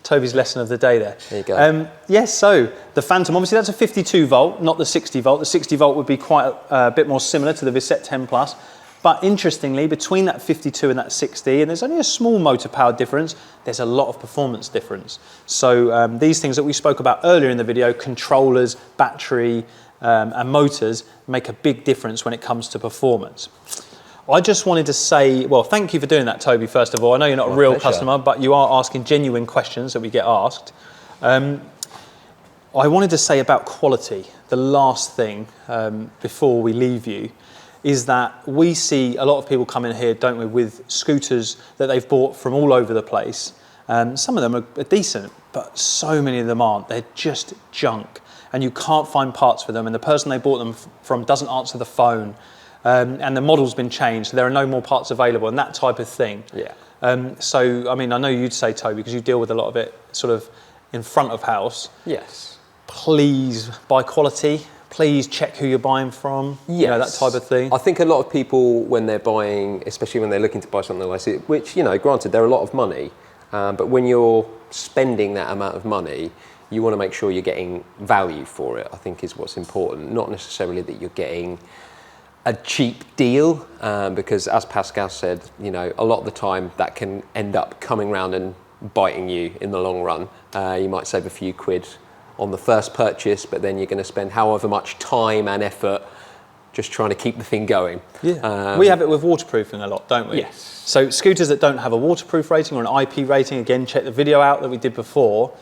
Toby's lesson of the day there. There you go. Yes, so the Phantom, obviously that's a 52 volt, not the 60 volt. The 60 volt would be quite a bit more similar to the Visette 10 Plus. But interestingly, between that 52 and that 60, and there's only a small motor power difference, there's a lot of performance difference. So these things that we spoke about earlier in the video, controllers, battery, and motors, make a big difference when it comes to performance. I just wanted to say, well, thank you for doing that, Toby, first of all. I know you're not a real customer, but you are asking genuine questions that we get asked. I wanted to say about quality, the last thing before we leave you, is that we see a lot of people come in here, don't we, with scooters that they've bought from all over the place. Some of them are decent, but so many of them aren't. They're just junk, and you can't find parts for them, and the person they bought them from doesn't answer the phone, and the model's been changed, so there are no more parts available, and that type of thing. Yeah. So, I mean, I know you'd say, Toby, because you deal with a lot of it sort of in front of house. Yes. Please buy quality. Please check who you're buying from, you know, that type of thing. I think a lot of people, when they're buying, especially when they're looking to buy something like this, which, you know, granted, they're a lot of money, but when you're spending that amount of money, you want to make sure you're getting value for it, I think is what's important. Not necessarily that you're getting a cheap deal, because as Pascal said, you know, a lot of the time that can end up coming round and biting you in the long run. You might save a few quid on the first purchase, but then you're going to spend however much time and effort just trying to keep the thing going. Yeah. We have it with waterproofing a lot, don't we? Yes. So scooters that don't have a waterproof rating or an IP rating, again, check the video out that we did before,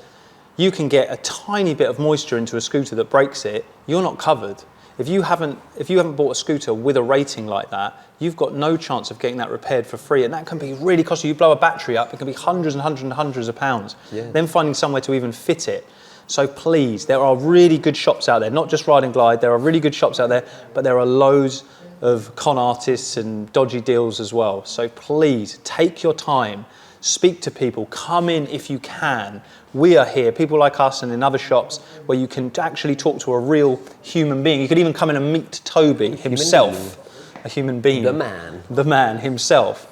you can get a tiny bit of moisture into a scooter that breaks it, you're not covered. If you haven't bought a scooter with a rating like that, you've got no chance of getting that repaired for free, and that can be really costly. You blow a battery up, it can be hundreds and hundreds and hundreds of pounds. Yeah. Then finding somewhere to even fit it. So please, there are really good shops out there, not just Ride and Glide, there are really good shops out there, but there are loads of con artists and dodgy deals as well. So please, take your time, speak to people, come in if you can. We are here, people like us and in other shops, where you can actually talk to a real human being. You could even come in and meet Toby himself, a human being. The man. The man himself.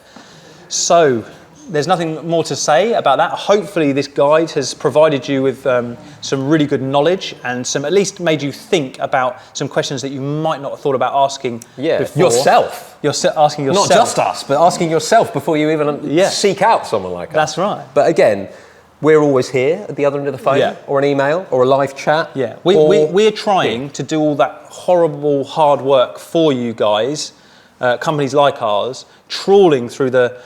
So, there's nothing more to say about that. Hopefully this guide has provided you with some really good knowledge and at least made you think about some questions that you might not have thought about asking before. Yourself. You're asking yourself. Not just us, but asking yourself before you even seek out someone like us. That's right. But again, we're always here at the other end of the phone, or an email, or a live chat. Yeah, we're trying to do all that horrible hard work for you guys, companies like ours, trawling through the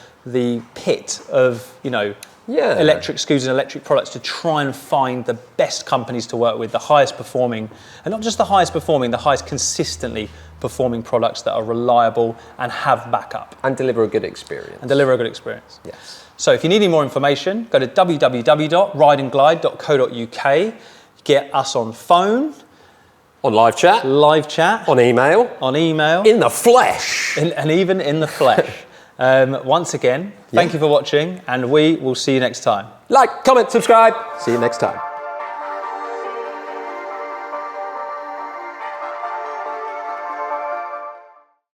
pit of, you know, electric scooters and electric products to try and find the best companies to work with, the highest performing, and not just the highest performing, the highest consistently performing products that are reliable and have backup. And deliver a good experience. Yes. So if you need any more information, go to www.rideandglide.co.uk, get us on phone. On live chat. On email. In the flesh. And even in the flesh. Once again, thank you for watching, and we will see you next time. Like, comment, subscribe. See you next time.